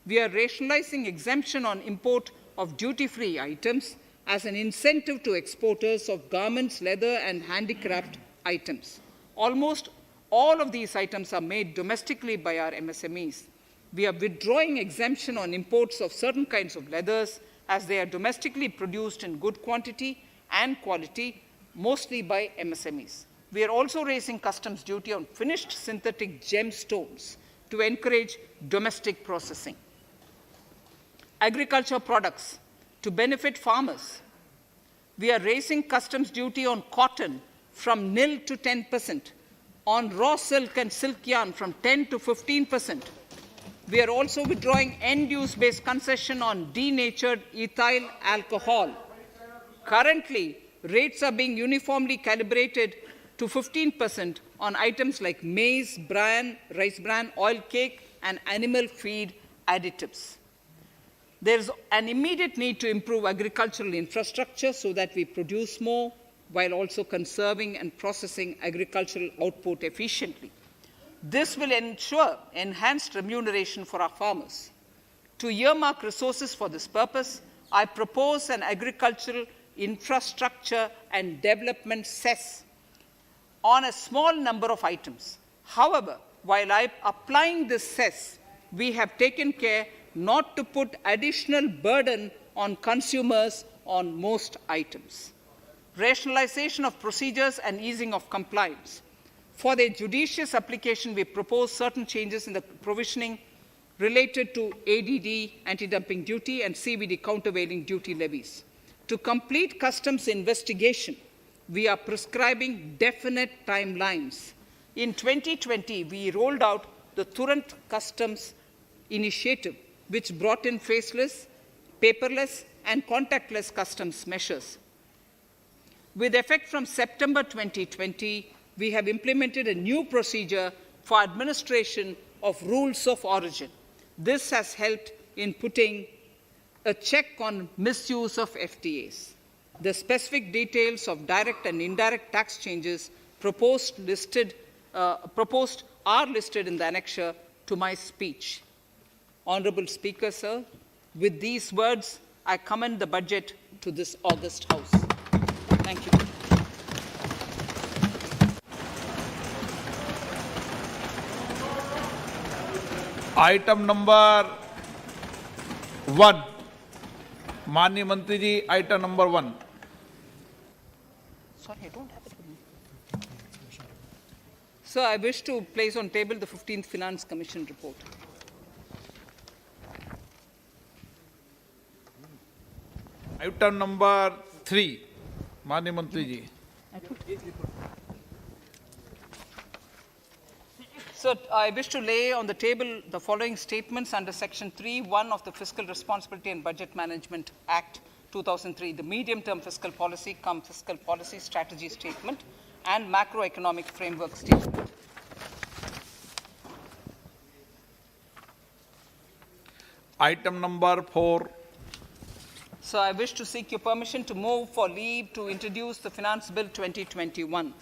We are rationalizing exemption on import of duty-free items as an incentive to exporters of garments, leather, and handicraft items. Almost all of these items are made domestically by our MSMEs. We are withdrawing exemption on imports of certain kinds of leathers as they are domestically produced in good quantity and quality, mostly by MSMEs. We are also raising customs duty on finished synthetic gemstones to encourage domestic processing. Agriculture products to benefit farmers. We are raising customs duty on cotton from nil to 10%, on raw silk and silk yarn from 10 to 15%. We are also withdrawing end-use based concession on denatured ethyl alcohol. Currently, rates are being uniformly calibrated to 15% on items like maize, bran, rice bran, oil cake, and animal feed additives. There is an immediate need to improve agricultural infrastructure so that we produce more while also conserving and processing agricultural output efficiently. This will ensure enhanced remuneration for our farmers. To earmark resources for this purpose, I propose an agricultural infrastructure and development cess on a small number of items. However, while applying this cess, we have taken care not to put additional burden on consumers on most items. Rationalization of procedures and easing of compliance. For their judicious application, we propose certain changes in the provisioning related to ADD, anti-dumping duty, and CVD, countervailing duty levies. To complete customs investigation, we are prescribing definite timelines. In 2020, we rolled out the Turant Customs Initiative, which brought in faceless, paperless, and contactless customs measures. With effect from September 2020, we have implemented a new procedure for administration of rules of origin. This has helped in putting a check on misuse of FTAs. The specific details of direct and indirect tax changes proposed are listed in the annexure to my speech. Honorable Speaker, sir, with these words, I commend the budget to this august House. Thank you. Item number 1, माननीय मंत्री जी, item number 1। Sorry, I don't have it with me. Sir, I wish to place on table the 15th Finance Commission report. Item number 3, माननीय मंत्री जी। So, I wish to lay on the table the following statements under Section 3(1) of the Fiscal Responsibility and Budget Management Act 2003, the medium-term fiscal policy, fiscal policy strategy statement, and macroeconomic framework statement. Item number 4. So, I wish to seek your permission to move for leave to introduce the Finance Bill 2021.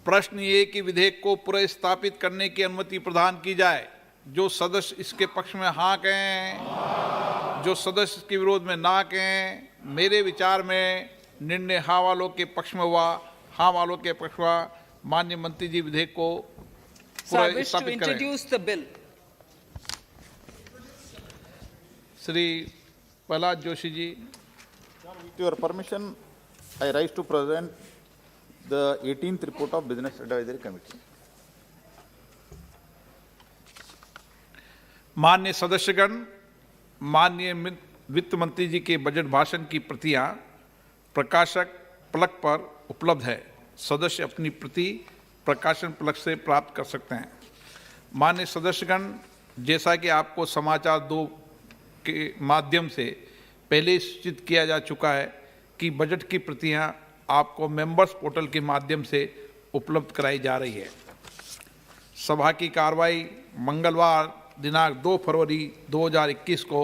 प्रश्न ये कि विधेयक को पुनर्स्थापित करने की अनुमति प्रदान की जाए। जो सदस्य इसके पक्ष में हाँ कहें, जो सदस्य इसके विरोध में ना कहें। मेरे विचार में निर्णय हाँ वालों के पक्ष में हुआ, हाँ वालों के पक्ष हुआ। माननीय मंत्री जी विधेयक को पुनर्स्थापित करें। Shri Prahlad Joshi ji. With your permission, I rise to present the 18th report of Business Advisory Committee. माननीय सदस्यगण, माननीय वित्त मंत्री जी के बजट भाषण की प्रतियां प्रकाशक फलक पर उपलब्ध है। सदस्य अपनी प्रति प्रकाशन फलक से प्राप्त कर सकते हैं। माननीय सदस्यगण, जैसा कि आपको समाचार 2 के माध्यम से पहले सूचित किया जा चुका है कि बजट की प्रतियां आपको मेंबर्स पोर्टल के माध्यम से उपलब्ध कराई जा रही है। सभा की कार्रवाई मंगलवार दिनांक 2 फरवरी 2021 को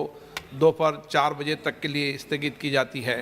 दोपहर 4 बजे तक के लिए स्थगित की जाती है।